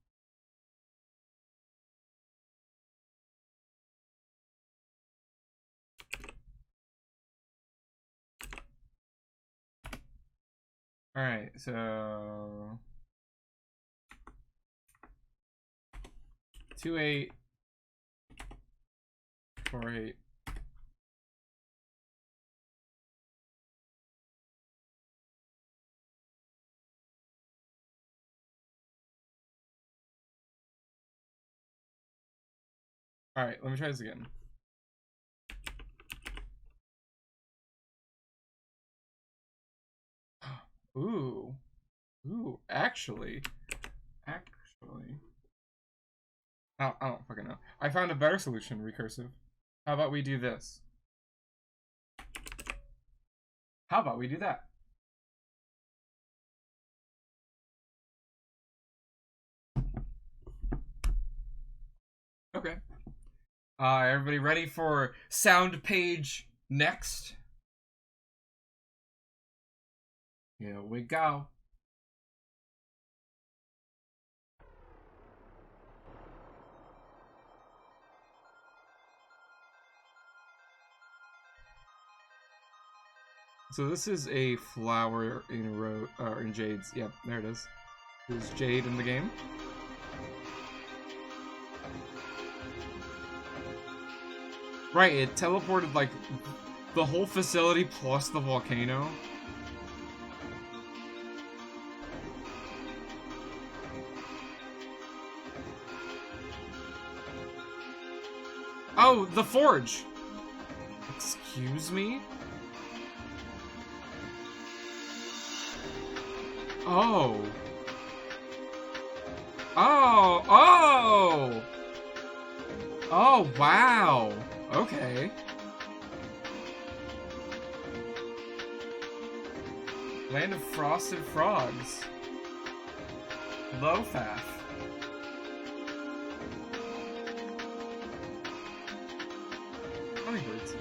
A: Alright, so 2-8, 4-8. Alright, let me try this again. Ooh. Ooh, actually. I don't fucking know. I found a better solution, recursive. How about we do this? How about we do that? Okay. Everybody ready for sound page next? Here we go. So this is a flower in Jade's. Yep, there it is. There's Jade in the game. Right, it teleported like the whole facility plus the volcano. Oh, the forge! Excuse me? Oh. Oh, oh! Oh, wow. Okay. Land of Frosted Frogs. Lofath. Hummingbirds.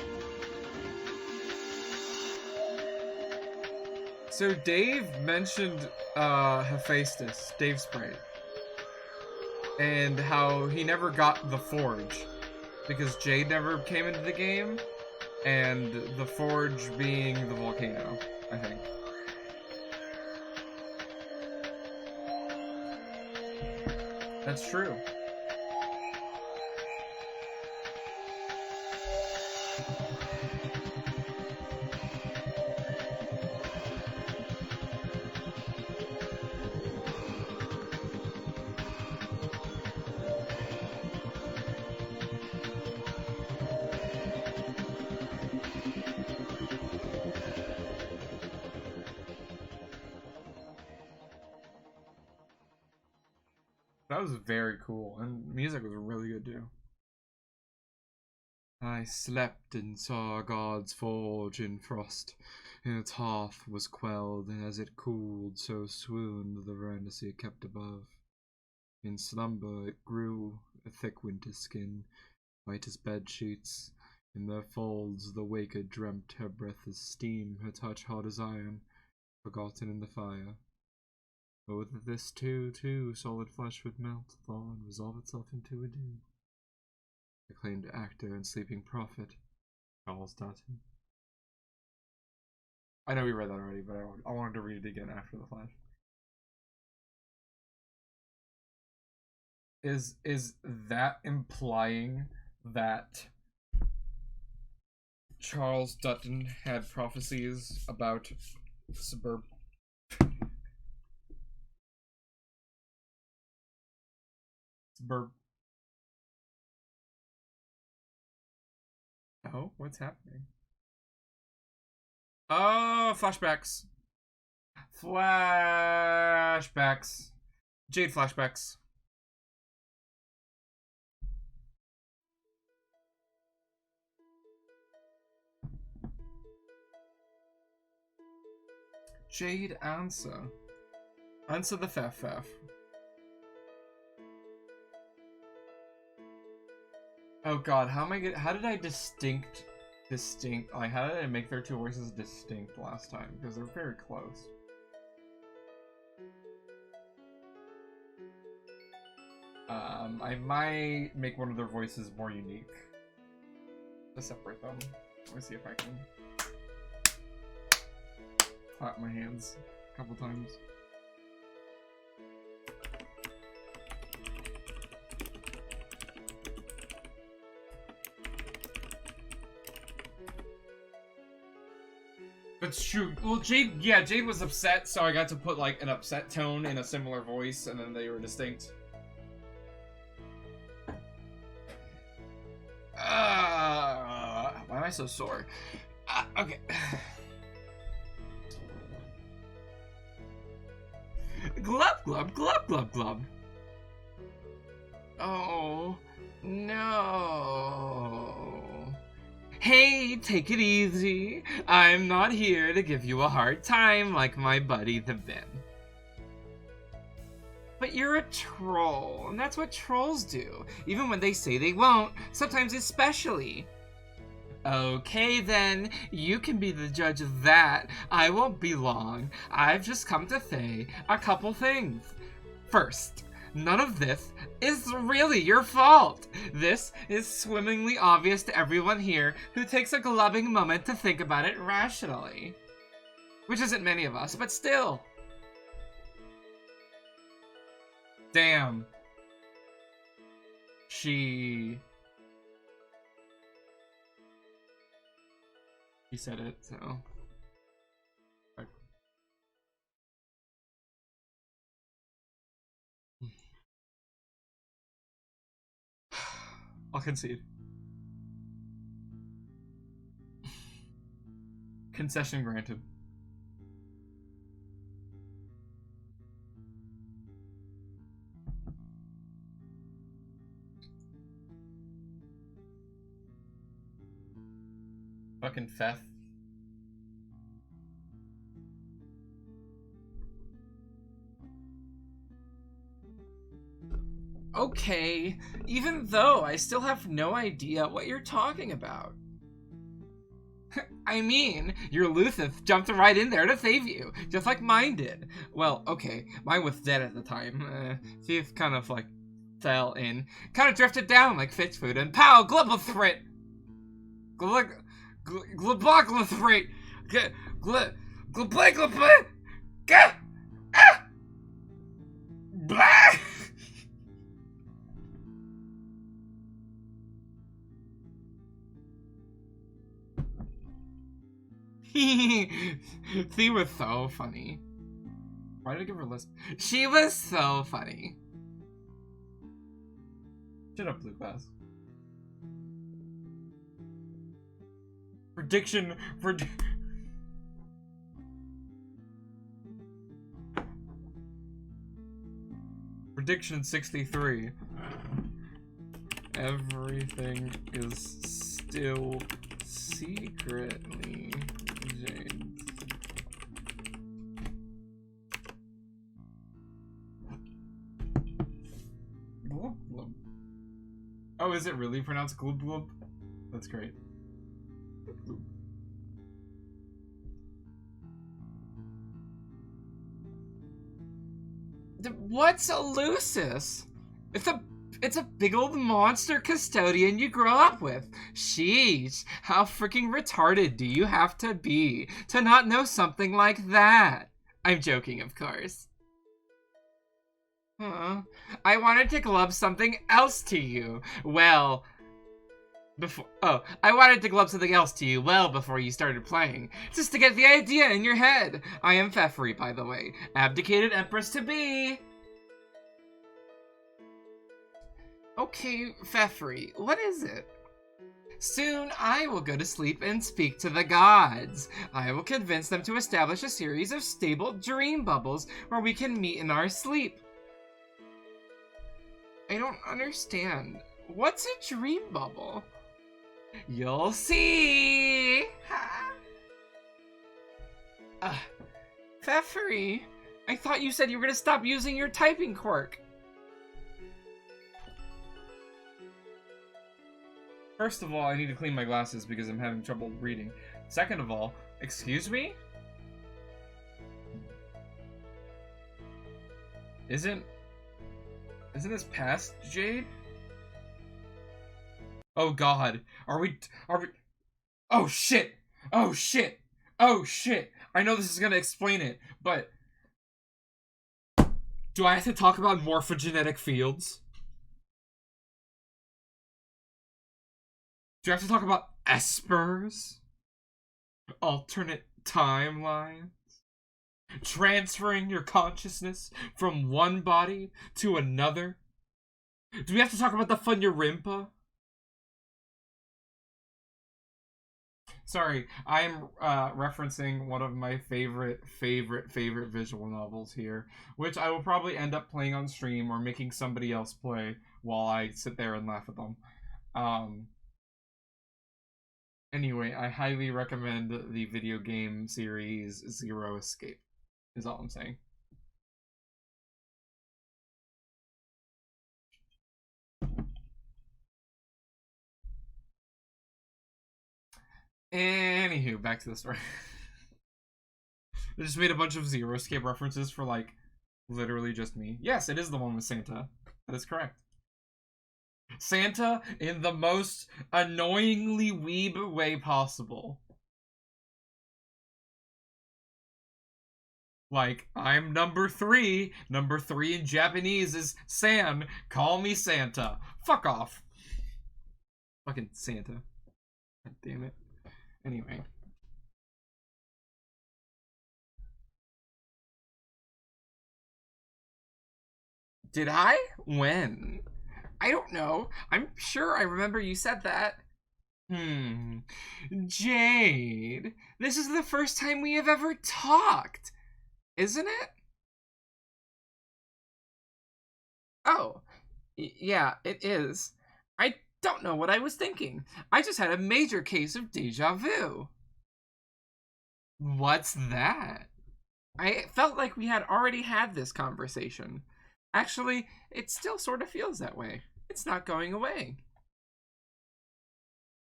A: So Dave mentioned Hephaestus, Dave Sprite, and how he never got the forge because Jade never came into the game, and the forge being the volcano, I think. That's true. That was very cool, and music was really good too. I slept and saw God's forge in frost, and its hearth was quelled, and as it cooled, so swooned the verandacy it kept above. In slumber it grew, a thick winter skin, white as bed sheets. In their folds the waked dreamt her breath as steam, her touch hot as iron, forgotten in the fire. Oh, that this too, solid flesh would melt, thaw, and resolve itself into a dew. Acclaimed actor and sleeping prophet, Charles Dutton. I know we read that already, but I wanted to read it again after the flash. Is that implying that Charles Dutton had prophecies about suburb? Oh, what's happening? Oh, flashbacks. Flashbacks. Jade flashbacks. Jade answer. Answer the Faf. Oh god, how did I distinct, like, how did I make their two voices distinct last time? Because they're very close. I might make one of their voices more unique to separate them. Let me see if I can clap my hands a couple times. That's true. Well, Jade was upset, so I got to put like an upset tone in a similar voice, and then they were distinct. Why am I so sore? Okay. Glub, glub, glub, glub, glub. Oh, no. Hey, take it easy. I'm not here to give you a hard time like my buddy the Ben. But you're a troll, and that's what trolls do, even when they say they won't, sometimes especially. Okay then, you can be the judge of that. I won't be long. I've just come to say a couple things. First, none of this is really your fault. This is swimmingly obvious to everyone here who takes a glubbing moment to think about it rationally. Which isn't many of us, but still. Damn. She said it, so. I'll concede. Concession granted. Fucking Feth. Okay, even though I still have no idea what you're talking about. I mean, your Luthith jumped right in there to save you, just like mine did. Well, okay, mine was dead at the time. Thief kind of, like, fell in. Kind of drifted down like fish food, and pow, glubblethrit! Glubblethrit! Glubblethrit! Blah! She was so funny. Why did I give her a list? She was so funny. Shut up, Blue Pass. Prediction. Prediction 63. Everything is still secretly Jade's. Glub glub. Oh, is it really pronounced glub glub? That's great. Glub glub.
B: What's a Lucis? It's a big old monster custodian you grow up with. Sheesh, how freaking retarded do you have to be to not know something like that? I'm joking, of course. Huh. I wanted to glub something else to you. Well, I wanted to glub something else to you well before you started playing. Just to get the idea in your head. I am Pfeffery, by the way. Abdicated Empress to be. Okay, Pfeffery, what is it? Soon I will go to sleep and speak to the gods. I will convince them to establish a series of stable dream bubbles where we can meet in our sleep. I don't understand. What's a dream bubble? You'll see! Pfeffery, I thought you said you were going to stop using your typing quirk.
A: First of all, I need to clean my glasses because I'm having trouble reading. Second of all, excuse me? Isn't this past Jade? Oh god. Are we Oh shit! Oh shit! Oh shit! I know this is gonna explain it, but do I have to talk about morphogenetic fields? Do you have to talk about espers? Alternate timelines? Transferring your consciousness from one body to another? Do we have to talk about the Funyarimpa? Sorry, I'm referencing one of my favorite visual novels here, which I will probably end up playing on stream or making somebody else play while I sit there and laugh at them. Anyway, I highly recommend the video game series Zero Escape, is all I'm saying. Anywho, back to the story. I just made a bunch of Zero Escape references for, like, literally just me. Yes, it is the one with Santa. That is correct. Santa in the most annoyingly weeb way possible. Like, I'm number 3. Number 3 in Japanese is San. Call me Santa. Fuck off. Fucking Santa. God damn it. Anyway. Did I? When? I don't know. I'm sure I remember you said that. Jade, this is the first time we have ever talked, isn't it? Oh, yeah, it is. I don't know what I was thinking. I just had a major case of deja vu. What's that? I felt like we had already had this conversation. Actually, it still sort of feels that way. It's not going away.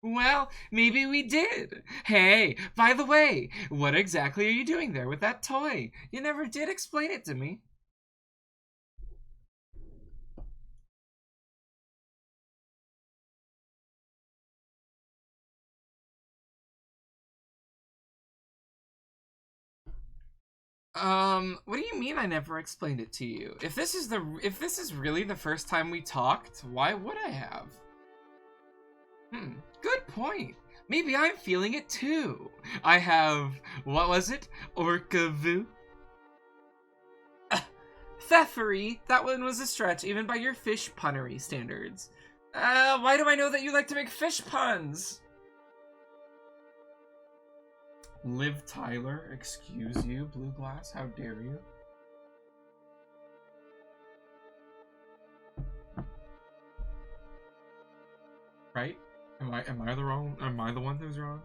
A: Well, maybe we did. Hey, by the way, what exactly are you doing there with that toy? You never did explain it to me. What do you mean I never explained it to you? If this is really the first time we talked, why would I have? Good point. Maybe I'm feeling it too. I have, what was it? Orca vu? Pfeffery, that one was a stretch even by your fish punnery standards. Why do I know that you like to make fish puns? Liv Tyler, excuse you, Blue Glass, how dare you? Right? Am I the one who's wrong?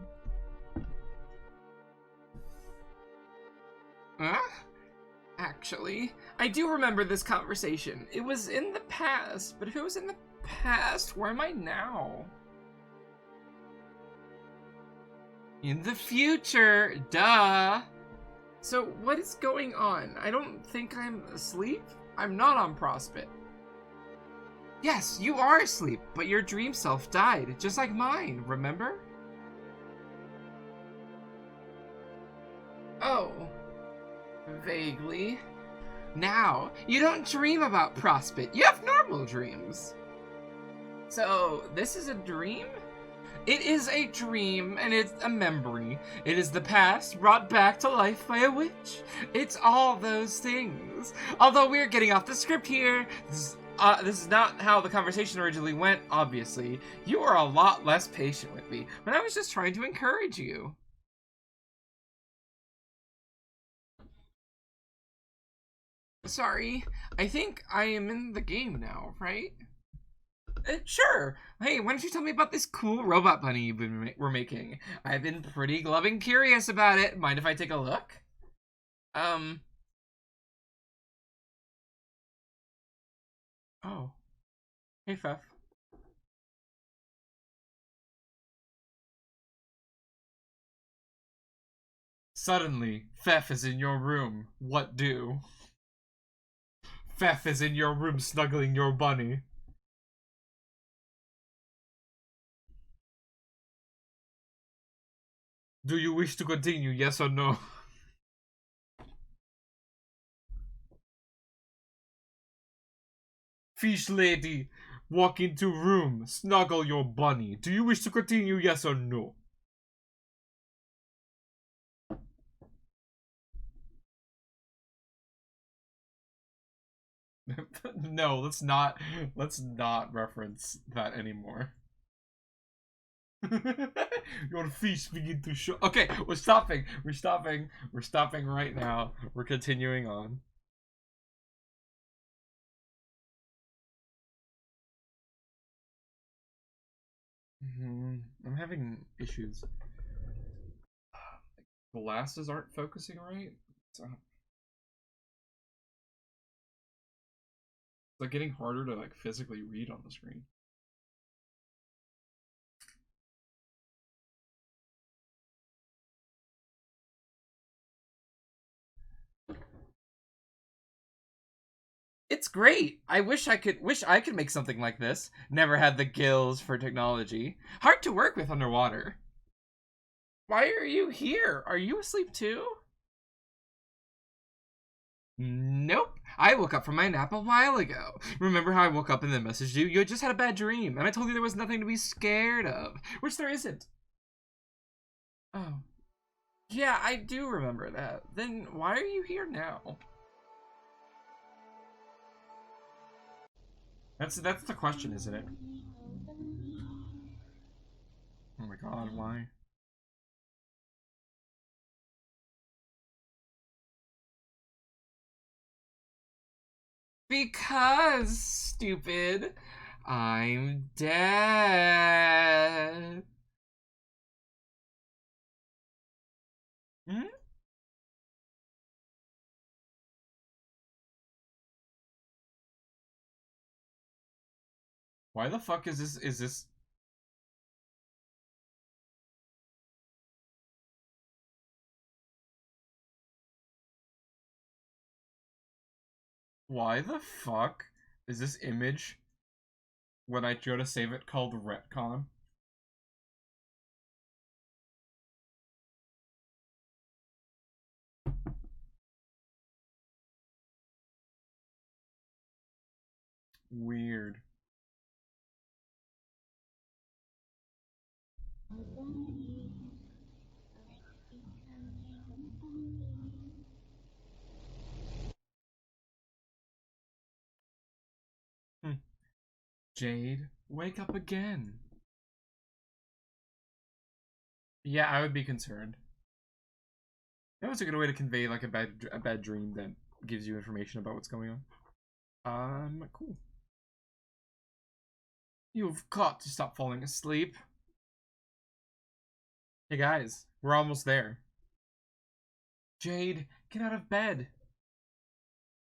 B: Huh? Actually, I do remember this conversation. It was in the past, but if it was in the past, where am I now? In the future, duh. So what is going on? I don't think I'm asleep. I'm not on Prospect. Yes, you are asleep, but your dream self died, just like mine, remember? Oh. Vaguely. Now, you don't dream about Prospect, you have normal dreams. So, this is a dream? It is a dream, and it's a memory. It is the past brought back to life by a witch. It's all those things. Although we're getting off the script here, this is not how the conversation originally went, obviously. You are a lot less patient with me, but I was just trying to encourage you. Sorry, I think I am in the game now, right? Sure. Hey, why don't you tell me about this cool robot bunny we're making? I've been pretty loving curious about it. Mind if I take a look? Oh. Hey, Fef.
A: Suddenly, Fef is in your room. What do? Fef is in your room snuggling your bunny. Do you wish to continue, yes or no? Fish lady, walk into room, snuggle your bunny. Do you wish to continue, yes or no? No, let's not reference that anymore. Your fish begin to show. Okay, we're stopping right now. We're continuing on. I'm having issues. Glasses aren't focusing right. It's like getting harder to like physically read on the screen.
B: It's great. I wish I could make something like this. Never had the gills for technology. Hard to work with underwater. Why are you here? Are you asleep too? Nope. I woke up from my nap a while ago. Remember how I woke up and then messaged you? You had just had a bad dream, and I told you there was nothing to be scared of, which there isn't. Oh. Yeah, I do remember that. Then why are you here now?
A: That's the question, isn't it? Oh my god, why?
B: Because, stupid, I'm dead. Hmm?
A: Why the fuck is this? Why the fuck is this image when I go to save it called retcon? Weird. Jade, wake up again. Yeah, I would be concerned. That was a good way to convey like a bad dream that gives you information about what's going on. Cool. You've got to stop falling asleep. Hey guys, we're almost there. Jade, get out of bed.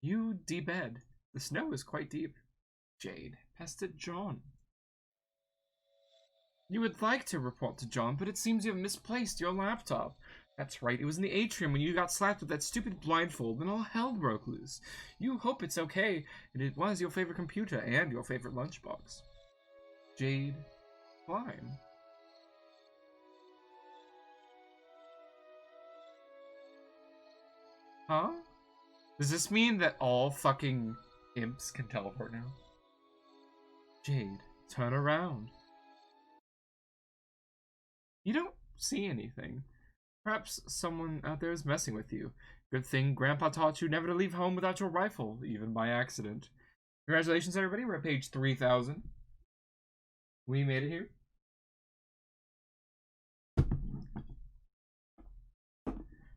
A: You de-bed. The snow is quite deep. Jade, pestered John. You would like to report to John, but it seems you have misplaced your laptop. That's right, it was in the atrium when you got slapped with that stupid blindfold and all hell broke loose. You hope it's okay, and it was your favorite computer and your favorite lunchbox. Jade, fine. Huh? Does this mean that all fucking imps can teleport now? Jade, turn around. You don't see anything. Perhaps someone out there is messing with you. Good thing Grandpa taught you never to leave home without your rifle, even by accident. Congratulations, everybody. We're at page 3000. We made it here.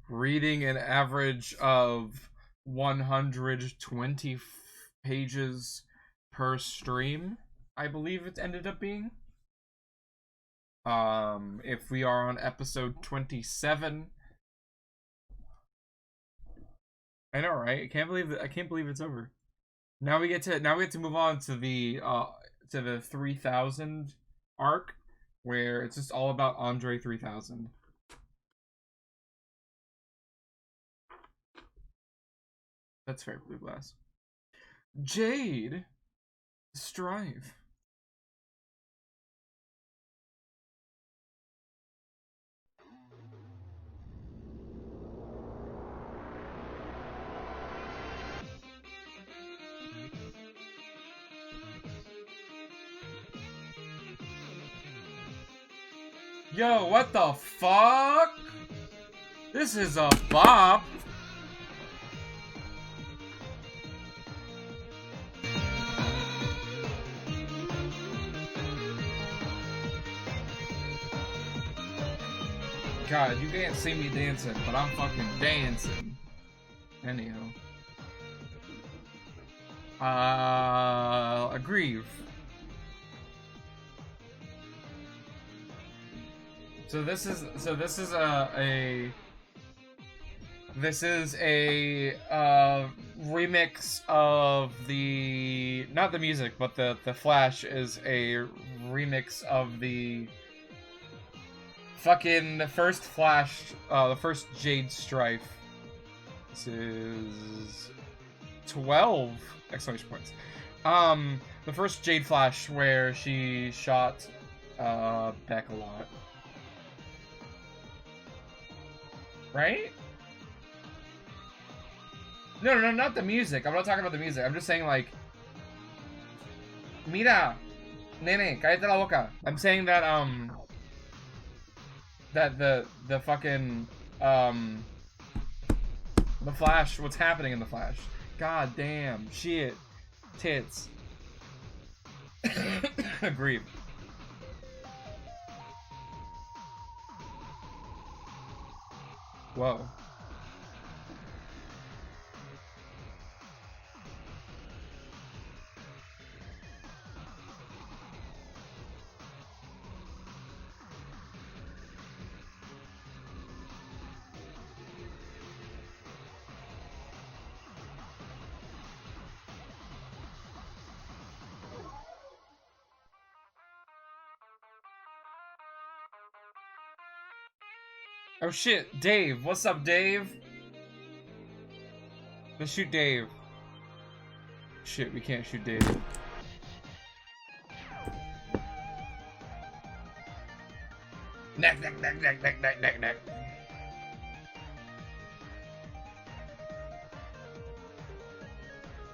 A: Reading an average of 120 pages per stream, I believe it ended up being. If we are on episode 27, I know, right? I can't believe it's over. Now we get to move on to the 3000 arc, where it's just all about Andre 3000. That's fair, Blue Glass. Jade, strive. Yo, what the fuck? This is a bop. God, you can't see me dancing, but I'm fucking dancing. Anyhow. Aggrieve. So this is a remix of the, not the music, but the Flash is a remix of the fucking first Flash, the first Jade Strife. This is 12 exclamation points. The first Jade Flash where she shot Beck a lot. Right? No, not the music. I'm not talking about the music. I'm just saying, like, mira, nene, cállate la boca. I'm saying that, that the fucking, the Flash, what's happening in the Flash. God damn, shit, tits. Agreed. Whoa. Oh shit, Dave. What's up, Dave? Let's shoot Dave. Shit, we can't shoot Dave. Neck.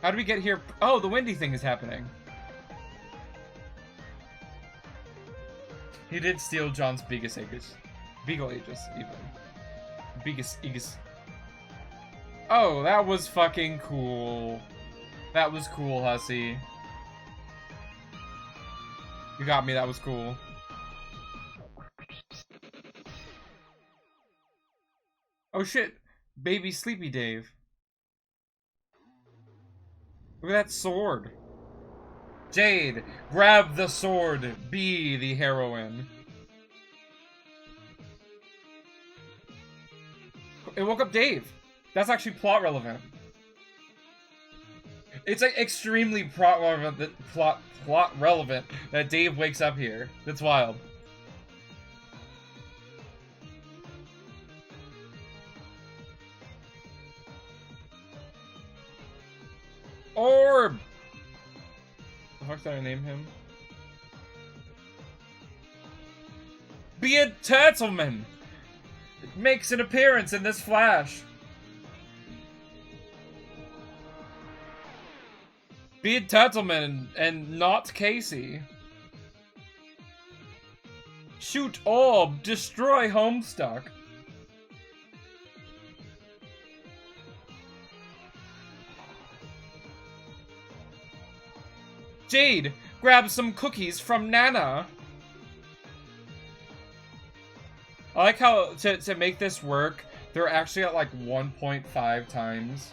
A: How do we get here? Oh, the windy thing is happening. He did steal John's biggest Aegis. Beagle Aegis, even. Biggest Aegis. Oh, that was fucking cool. That was cool, Hussy. You got me, that was cool. Oh shit, baby Sleepy Dave. Look at that sword. Jade, grab the sword. Be the heroine. It woke up Dave. That's actually plot relevant. It's like extremely plot relevant that Dave wakes up here. That's wild. Orb! The fuck did I name him? Beard Turtleman makes an appearance in this flash. Beard Turtleman and not Casey. Shoot orb, destroy Homestuck. Jade, grab some cookies from Nana. I like how, to make this work, they're actually at like 1.5 times.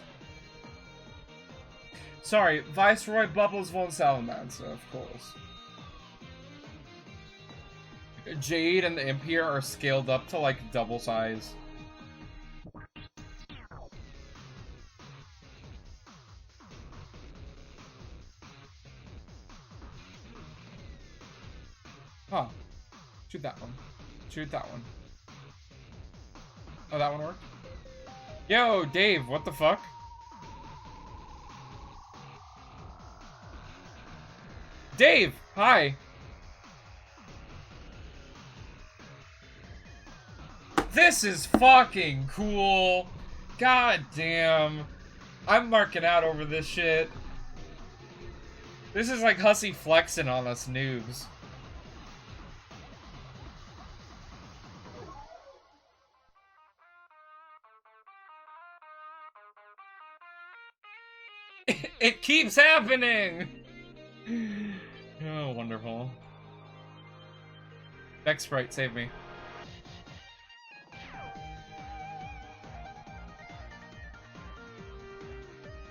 A: Sorry, Viceroy Bubbles von Salamander, of course. Jade and the Imp here are scaled up to like double size. Huh. Shoot that one. Shoot that one. Oh, that one worked? Yo, Dave, what the fuck? Dave, hi. This is fucking cool. God damn. I'm marking out over this shit. This is like Hussy flexing on us noobs. It keeps happening! Oh, wonderful. Beck Sprite, save me.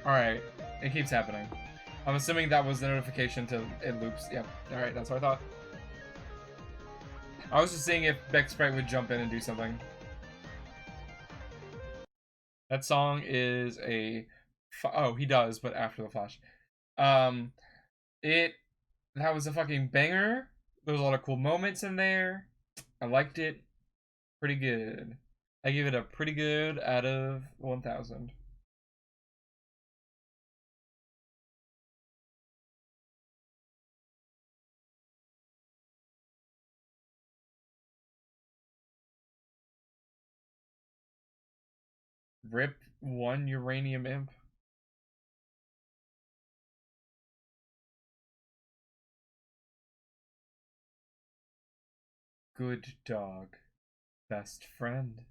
A: Alright, it keeps happening. I'm assuming that was the notification to it loops. Yep, alright, that's what I thought. I was just seeing if Beck Sprite would jump in and do something. That song is a... Oh, he does, but after the flash. That was a fucking banger. There was a lot of cool moments in there. I liked it. Pretty good. I give it a pretty good out of 1,000. Rip 1 uranium imp. Good dog. Best friend.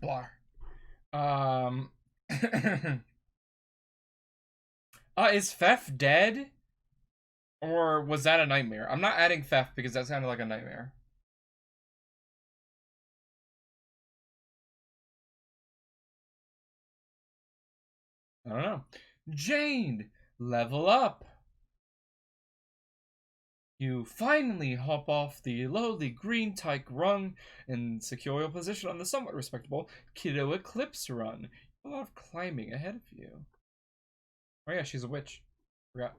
A: Blah. Is Fef dead? Or was that a nightmare? I'm not adding Fef because that sounded like a nightmare. I don't know. Jane, level up. You finally hop off the lowly green tyke rung and secure your position on the somewhat respectable Kiddo Eclipse run. A lot of climbing ahead of you. Oh yeah, she's a witch. Forgot.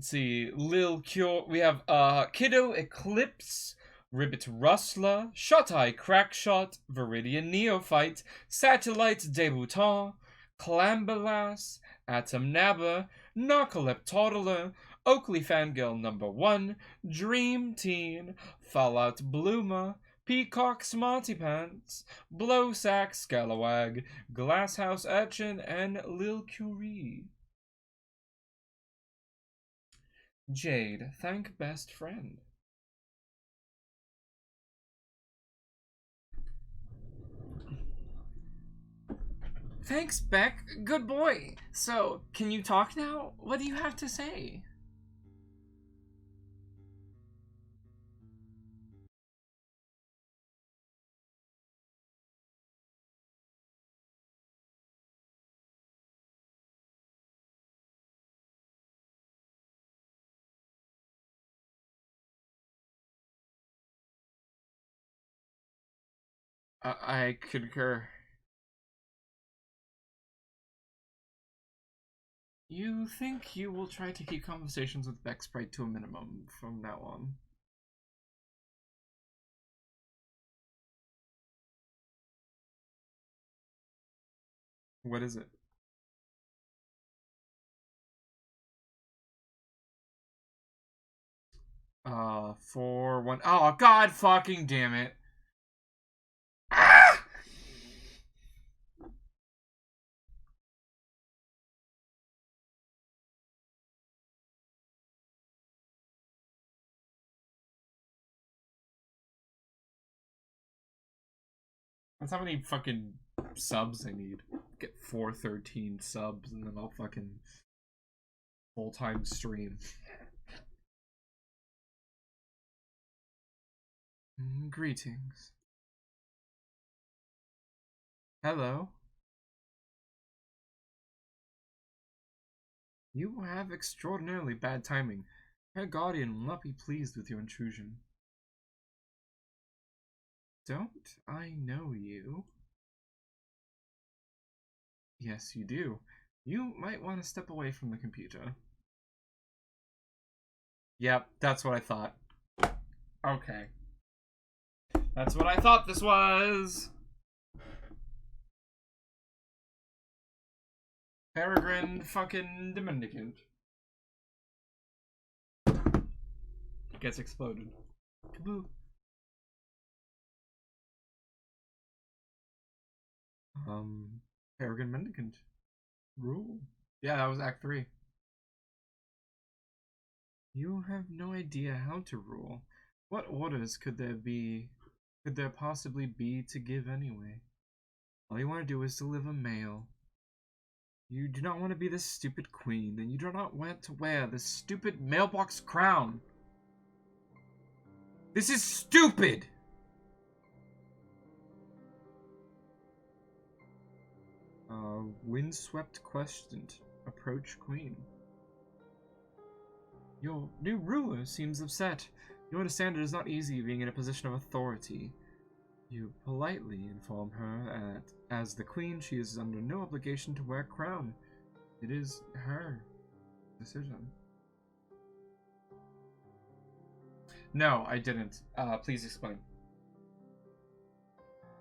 A: Let's see, Lil Cure. We have Kiddo Eclipse, Ribbit Rustler, Shot Eye Crackshot, Viridian Neophyte, Satellite Debutant, Clamberlass, Atom Nabber, Narcolep Toddler, Oakley Fangirl #1, Dream Teen, Fallout Bloomer, Peacock Smarty Pants, Blowsack Scalawag, Glasshouse Urchin, and Lil Curie. Jade, thank best friend.
B: Thanks, Beck. Good boy. So, can you talk now? What do you have to say?
A: I concur.
B: You think you will try to keep conversations with Beck Sprite to a minimum from now on?
A: What is it? For one. Oh, god fucking damn it. Ah! That's how many fucking subs I need. Get 413 subs and then I'll fucking full-time stream. Greetings. Hello. You have extraordinarily bad timing. Her guardian will not be pleased with your intrusion. Don't I know you? Yes, you do. You might want to step away from the computer. Yep, that's what I thought. Okay. That's what I thought this was! Peregrine fucking Dominican. Gets exploded. Kaboo. Peregrine Mendicant. Rule. Yeah, that was Act 3. You have no idea how to rule. What orders could there possibly be to give anyway? All you want to do is deliver mail. You do not want to be this stupid queen, and you do not want to wear this stupid mailbox crown. This is stupid! Windswept questioned. Approach queen. Your new ruler seems upset. You understand it is not easy being in a position of authority. You politely inform her that, as the queen, she is under no obligation to wear a crown. It is her decision. No, I didn't. Please explain.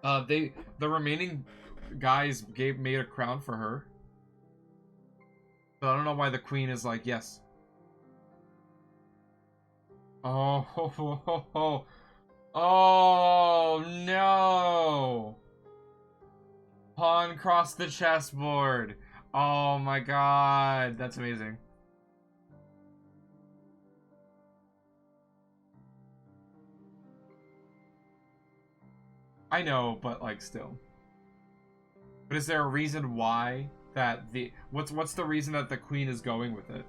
A: The remaining guys made a crown for her. But I don't know why the queen is like, yes. Oh, ho, ho, ho, ho. Oh, no. Pawn crossed the chessboard. Oh my god. That's amazing. I know, but like still. But is there a reason why that what's the reason that the queen is going with it?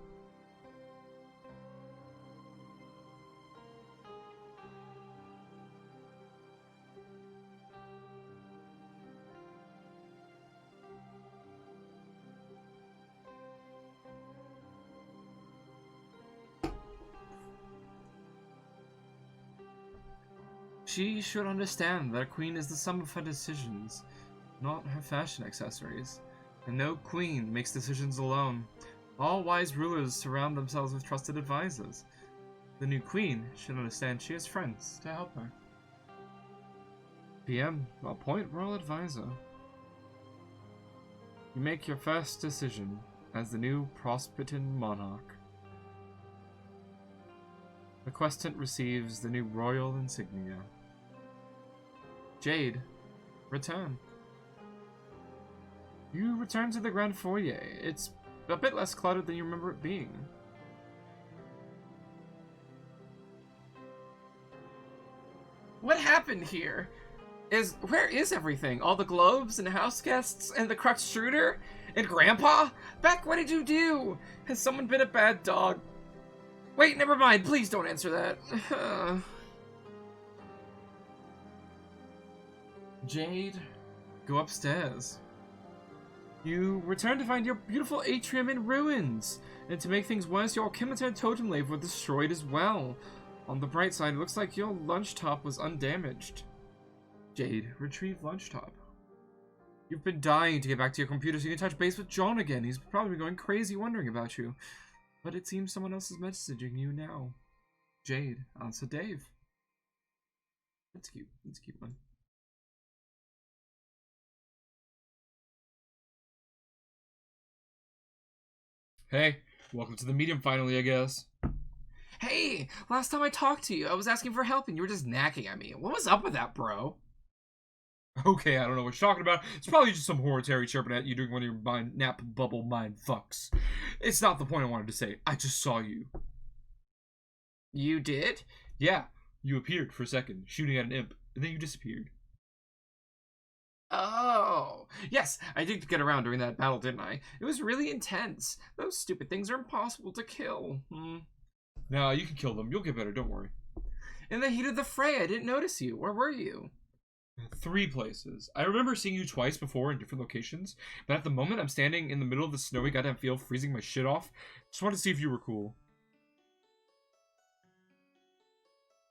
A: She should understand that a queen is the sum of her decisions, not her fashion accessories. And no queen makes decisions alone. All wise rulers surround themselves with trusted advisors. The new queen should understand she has friends to help her. PM, appoint royal advisor. You make your first decision as the new Prospitan monarch. The questant receives the new royal insignia. Jade, return. You return to the Grand Foyer. It's a bit less cluttered than you remember it being.
B: What happened here? Where is everything? All the globes and house guests and the Crux Shooter and Grandpa? Beck, what did you do? Has someone been a bad dog? Wait, never mind. Please don't answer that.
A: Jade, go upstairs. You return to find your beautiful atrium in ruins. And to make things worse, your Alchemitor totem lave was destroyed as well. On the bright side, it looks like your lunch top was undamaged. Jade, retrieve lunch top. You've been dying to get back to your computer so you can touch base with John again. He's probably going crazy wondering about you. But it seems someone else is messaging you now. Jade, answer Dave. That's cute. That's a cute one. Hey, welcome to the medium finally, I guess.
B: Hey, last time I talked to you, I was asking for help and you were just knacking at me. What was up with that, bro?
A: Okay, I don't know what you're talking about. It's probably just some horror Terry chirping at you during one of your nap bubble mind fucks. It's not the point I wanted to say. I just saw you.
B: You did?
A: Yeah, you appeared for a second, shooting at an imp, and then you disappeared.
B: Oh, yes, I did get around during that battle, didn't I? It was really intense. Those stupid things are impossible to kill.
A: Nah, you can kill them. You'll get better, don't worry.
B: In the heat of the fray, I didn't notice you. Where were you?
A: 3 places. I remember seeing you twice before in different locations, but at the moment I'm standing in the middle of the snowy goddamn field freezing my shit off. Just wanted to see if you were cool.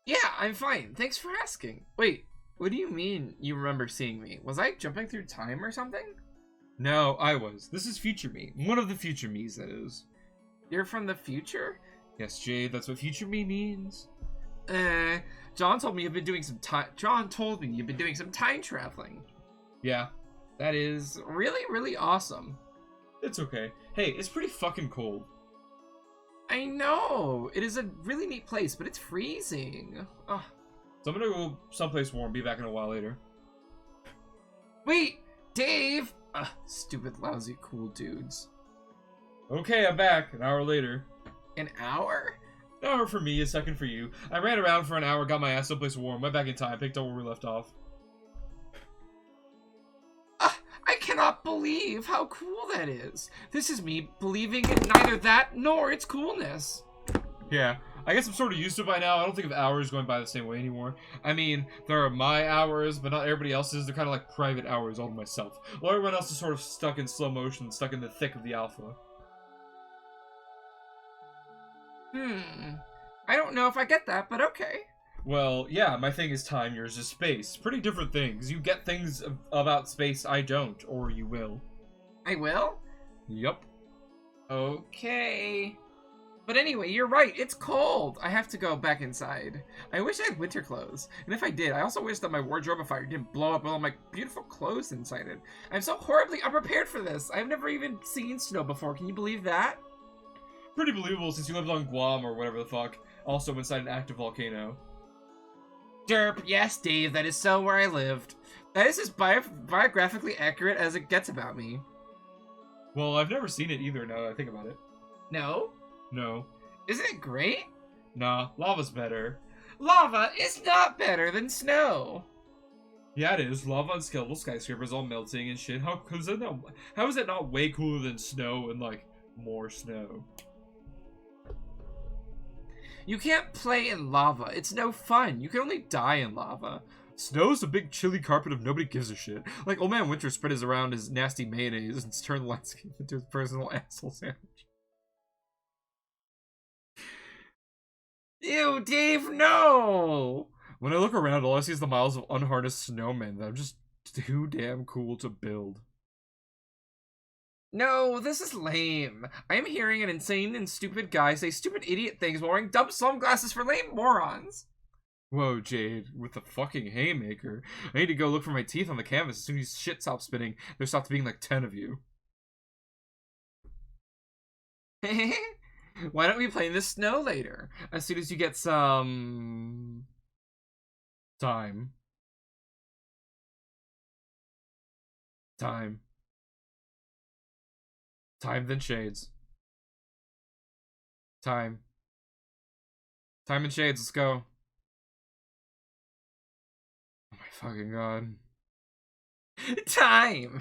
B: Yeah, I'm fine. Thanks for asking. Wait, what do you mean you remember seeing me? Was I jumping through time or something?
A: No, I was. This is future me. One of the future me's, that is.
B: You're from the future?
A: Yes, Jade, that's what future me means.
B: John told me you've been doing some time traveling.
A: Yeah, that is
B: really, really awesome.
A: It's okay. Hey, it's pretty fucking cold.
B: I know. It is a really neat place, but it's freezing. Ugh.
A: So I'm gonna go someplace warm, be back in a while later.
B: Wait, Dave! Stupid, lousy, cool dudes.
A: Okay, I'm back. An hour later.
B: An hour?
A: An hour for me, a second for you. I ran around for an hour, got my ass someplace warm, went back in time, picked up where we left off.
B: I cannot believe how cool that is. This is me believing in neither that nor its coolness.
A: Yeah, I guess I'm sort of used to it by now. I don't think of hours going by the same way anymore. I mean, there are my hours, but not everybody else's. They're kind of like private hours all to myself. While everyone else is sort of stuck in slow motion, stuck in the thick of the alpha.
B: I don't know if I get that, but okay.
A: Well, yeah, my thing is time, yours is space. Pretty different things. You get things about space I don't, or you will.
B: I will?
A: Yup.
B: Okay. But anyway, you're right, it's cold. I have to go back inside. I wish I had winter clothes. And if I did, I also wish that my wardrobe fire didn't blow up with all my beautiful clothes inside it. I'm so horribly unprepared for this. I've never even seen snow before. Can you believe that?
A: Pretty believable since you lived on Guam or whatever the fuck. Also inside an active volcano.
B: Derp, yes, Dave, that is so where I lived. That is as biographically accurate as it gets about me.
A: Well, I've never seen it either now that I think about it.
B: No?
A: No.
B: Isn't it great?
A: Nah, lava's better.
B: Lava is not better than snow.
A: Yeah, it is. Lava on skeletal skyscrapers all melting and shit. How is it not way cooler than snow and, like, more snow?
B: You can't play in lava. It's no fun. You can only die in lava.
A: Snow's a big chilly carpet of nobody gives a shit. Like, old man Winter spread his around his nasty mayonnaise and turned the landscape into his personal asshole sandwich.
B: Ew, Dave, no!
A: When I look around, all I see is the miles of unharnessed snowmen that are just too damn cool to build.
B: No, this is lame. I am hearing an insane and stupid guy say stupid idiot things while wearing dumb sunglasses for lame morons.
A: Whoa, Jade, with the fucking haymaker. I need to go look for my teeth on the canvas as soon as shit stops spinning. There stopped being like 10 of you.
B: Why don't we play in the snow later? As soon as you get some...
A: Time. Time. Time then shades. Time. Time and shades, let's go. Oh my fucking god.
B: Time!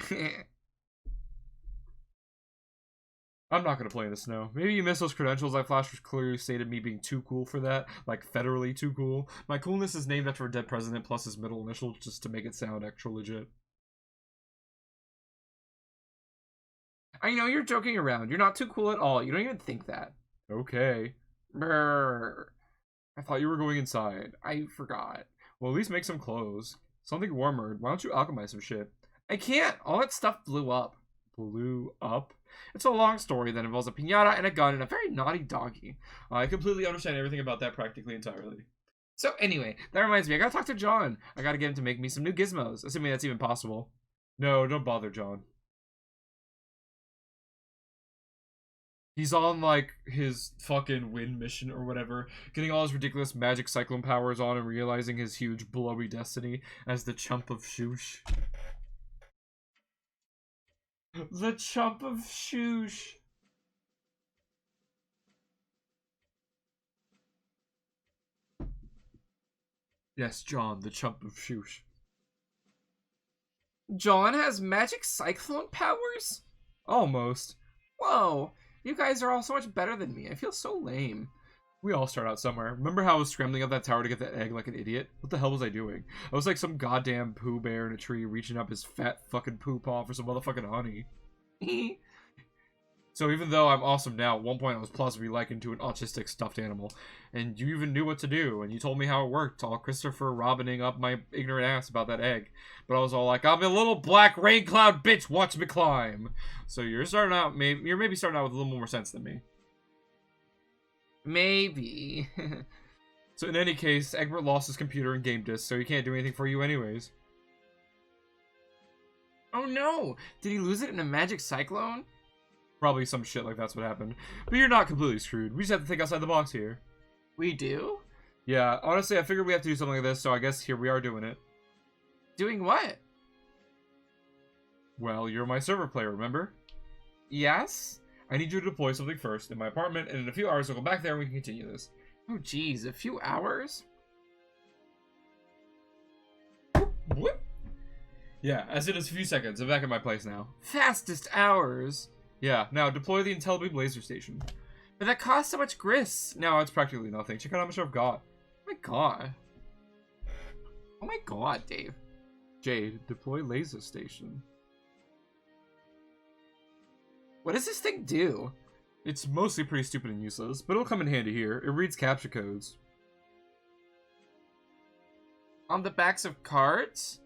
A: I'm not gonna play in the snow. Maybe you missed those credentials I flashed, which clearly stated me being too cool for that. Like, federally too cool. My coolness is named after a dead president plus his middle initial, just to make it sound extra legit.
B: I know you're joking around. You're not too cool at all. You don't even think that.
A: Okay.
B: Brrr.
A: I thought you were going inside.
B: I forgot.
A: Well, at least make some clothes. Something warmer. Why don't you alchemize some shit?
B: I can't. All that stuff blew up.
A: Blew up?
B: It's a long story that involves a piñata and a gun and a very naughty doggy.
A: I completely understand everything about that practically entirely.
B: So anyway, that reminds me, I gotta talk to John. I gotta get him to make me some new gizmos, assuming that's even possible.
A: No, don't bother, John. He's on, like, his fucking win mission or whatever, getting all his ridiculous magic cyclone powers on and realizing his huge blowy destiny as the chump of Shoosh. The chump of Shoosh. Yes, John, the chump of Shoosh.
B: John has magic cyclone powers?
A: Almost.
B: Whoa, you guys are all so much better than me. I feel so lame.
A: We all start out somewhere. Remember how I was scrambling up that tower to get that egg like an idiot? What the hell was I doing? I was like some goddamn Pooh Bear in a tree reaching up his fat fucking poo paw for some motherfucking honey. So even though I'm awesome now, at one point I was plausibly likened to an autistic stuffed animal. And you even knew what to do, and you told me how it worked, all Christopher Robining up my ignorant ass about that egg. But I was all like, I'm a little black rain cloud bitch, watch me climb. So you're maybe starting out with a little more sense than me.
B: Maybe.
A: So in any case, Egbert lost his computer and game disc, so he can't do anything for you anyways.
B: Oh no! Did he lose it in a magic cyclone?
A: Probably some shit like that's what happened. But you're not completely screwed. We just have to think outside the box here.
B: We do?
A: Yeah, honestly, I figured we have to do something like this, so I guess here we are doing it.
B: Doing what?
A: Well, you're my server player, remember?
B: Yes?
A: I need you to deploy something first in my apartment, and in a few hours I'll go back there and we can continue this.
B: Oh geez, a few hours?
A: What? Yeah, as it is a few seconds. I'm back at my place now.
B: Fastest hours.
A: Yeah, now deploy the IntelliBeam laser station.
B: But that costs so much grist.
A: Now it's practically nothing. Check out how much I've got.
B: Oh my god. Oh my god, Dave.
A: Jade, deploy laser station.
B: What does this thing do?
A: It's mostly pretty stupid and useless, but it'll come in handy here. It reads captcha codes.
B: On the backs of cards?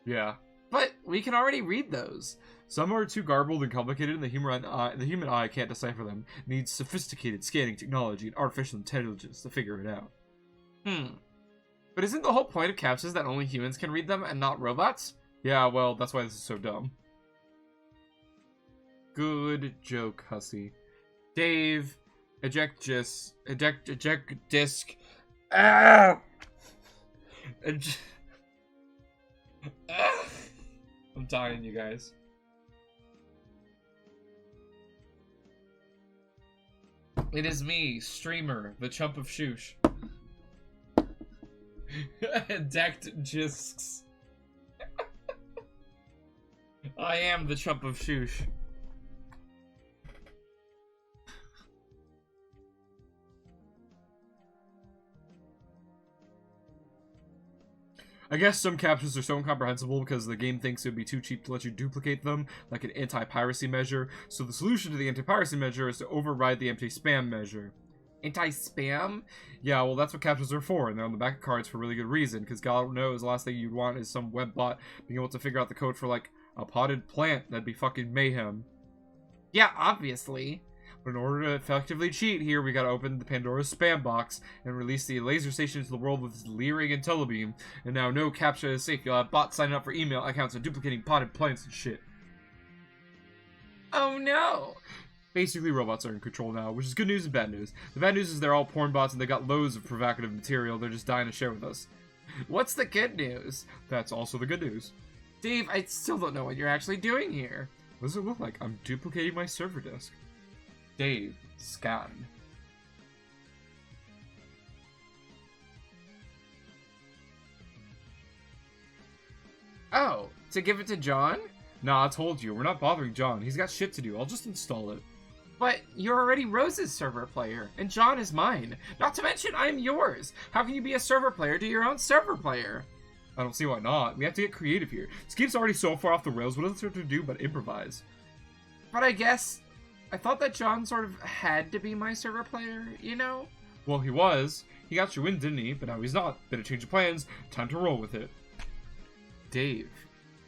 A: Yeah.
B: But we can already read those.
A: Some are too garbled and complicated, and the human eye can't decipher them. It needs sophisticated scanning technology and artificial intelligence to figure it out.
B: But isn't the whole point of captchas that only humans can read them and not robots?
A: Yeah, well, that's why this is so dumb. Good joke, hussy. Dave, eject disc. Ah! I'm dying, you guys. It is me, streamer, the chump of Shoosh. Decked discs. I am the chump of Shoosh. I guess some captures are so incomprehensible because the game thinks it would be too cheap to let you duplicate them, like an anti-piracy measure, so the solution to the anti-piracy measure is to override the anti-spam measure.
B: Anti-spam?
A: Yeah, well that's what captures are for, and they're on the back of cards for a really good reason, because God knows the last thing you'd want is some web bot being able to figure out the code for, like, a potted plant. That'd be fucking mayhem.
B: Yeah, obviously.
A: But in order to effectively cheat here, we gotta open the Pandora's spam box and release the laser station into the world with its leering and telebeam. And now no CAPTCHA is safe. You'll have bots signing up for email accounts and duplicating potted plants and shit.
B: Oh no!
A: Basically, robots are in control now, which is good news and bad news. The bad news is they're all porn bots and they got loads of provocative material they're just dying to share with us.
B: What's the good news?
A: That's also the good news.
B: Dave, I still don't know what you're actually doing here.
A: What does it look like? I'm duplicating my server disk. Dave, scan.
B: Oh, to give it to John?
A: Nah, I told you, we're not bothering John. He's got shit to do. I'll just install it.
B: But you're already Rose's server player, and John is mine. Not to mention, I'm yours. How can you be a server player to your own server player?
A: I don't see why not. We have to get creative here. This game's already so far off the rails, what else is there to do but improvise?
B: But I guess... I thought that John sort of had to be my server player, you know?
A: Well, he was. He got you in, didn't he? But now he's not. Been a change of plans. Time to roll with it.
B: Dave,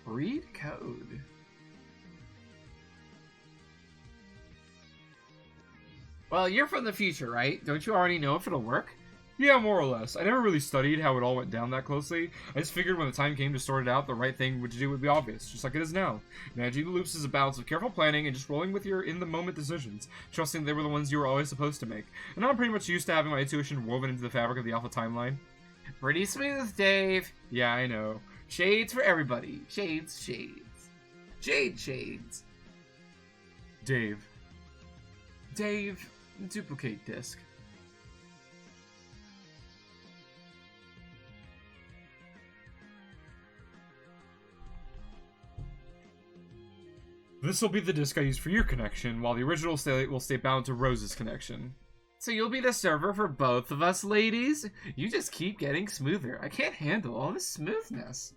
B: read code. Well, you're from the future, right? Don't you already know if it'll work?
A: Yeah, more or less. I never really studied how it all went down that closely. I just figured when the time came to sort it out, the right thing to do would be obvious, just like it is now. Managing the loops is a balance of careful planning and just rolling with your in-the-moment decisions, trusting they were the ones you were always supposed to make. And I'm pretty much used to having my intuition woven into the fabric of the Alpha timeline.
B: Pretty smooth, Dave.
A: Yeah, I know.
B: Shades for everybody. Shades, shades. Jade shades.
A: Dave, duplicate disk. This will be the disk I use for your connection, while the original will stay bound to Rose's connection.
B: So you'll be the server for both of us, ladies? You just keep getting smoother. I can't handle all this smoothness.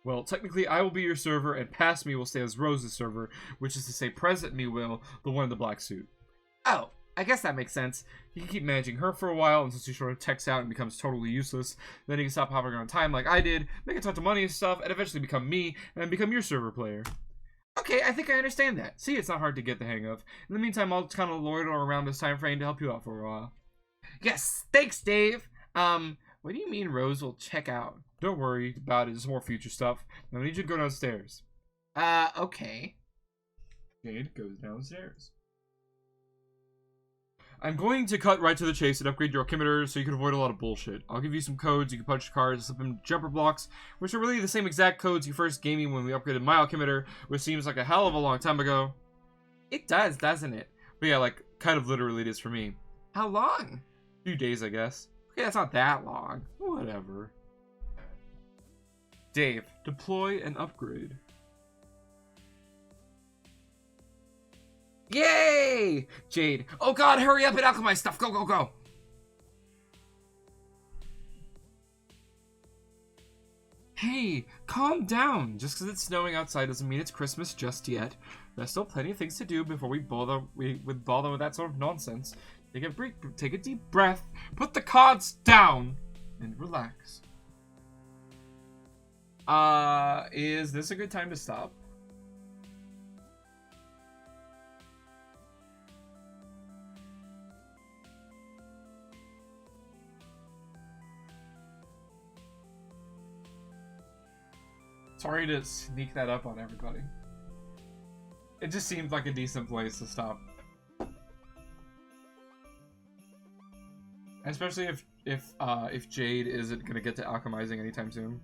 A: Well, technically, I will be your server, and past me will stay as Rose's server, which is to say present me will, the one in the black suit.
B: Oh, I guess that makes sense.
A: You can keep managing her for a while until she sort of techs out and becomes totally useless. Then you can stop hopping around time like I did, make a ton of money and stuff, and eventually become me, and become your server player.
B: Okay, I think I understand that.
A: See, it's not hard to get the hang of. In the meantime, I'll kind of loiter around this time frame to help you out for a while.
B: Yes, thanks, Dave. What do you mean Rose will check out?
A: Don't worry about it, it's more future stuff. Now I need you to go downstairs.
B: Okay.
A: Jade goes downstairs. I'm going to cut right to the chase and upgrade your alchemitor so you can avoid a lot of bullshit. I'll give you some codes, you can punch cards, slip in jumper blocks, which are really the same exact codes you first gave me when we upgraded my alchemitor, which seems like a hell of a long time ago.
B: It does, doesn't it?
A: But yeah, like, kind of literally it is for me.
B: How long?
A: A few days, I guess.
B: Okay, that's not that long.
A: Whatever. Dave, deploy and upgrade.
B: Yay! Jade. Oh god, hurry up and alchemize stuff. Go, go, go.
A: Hey, calm down. Just because it's snowing outside doesn't mean it's Christmas just yet. There's still plenty of things to do before we bother with that sort of nonsense. Take a deep breath, put the cards down, and relax. Is this a good time to stop? Sorry to sneak that up on everybody. It just seemed like a decent place to stop. Especially if Jade isn't gonna get to alchemizing anytime soon.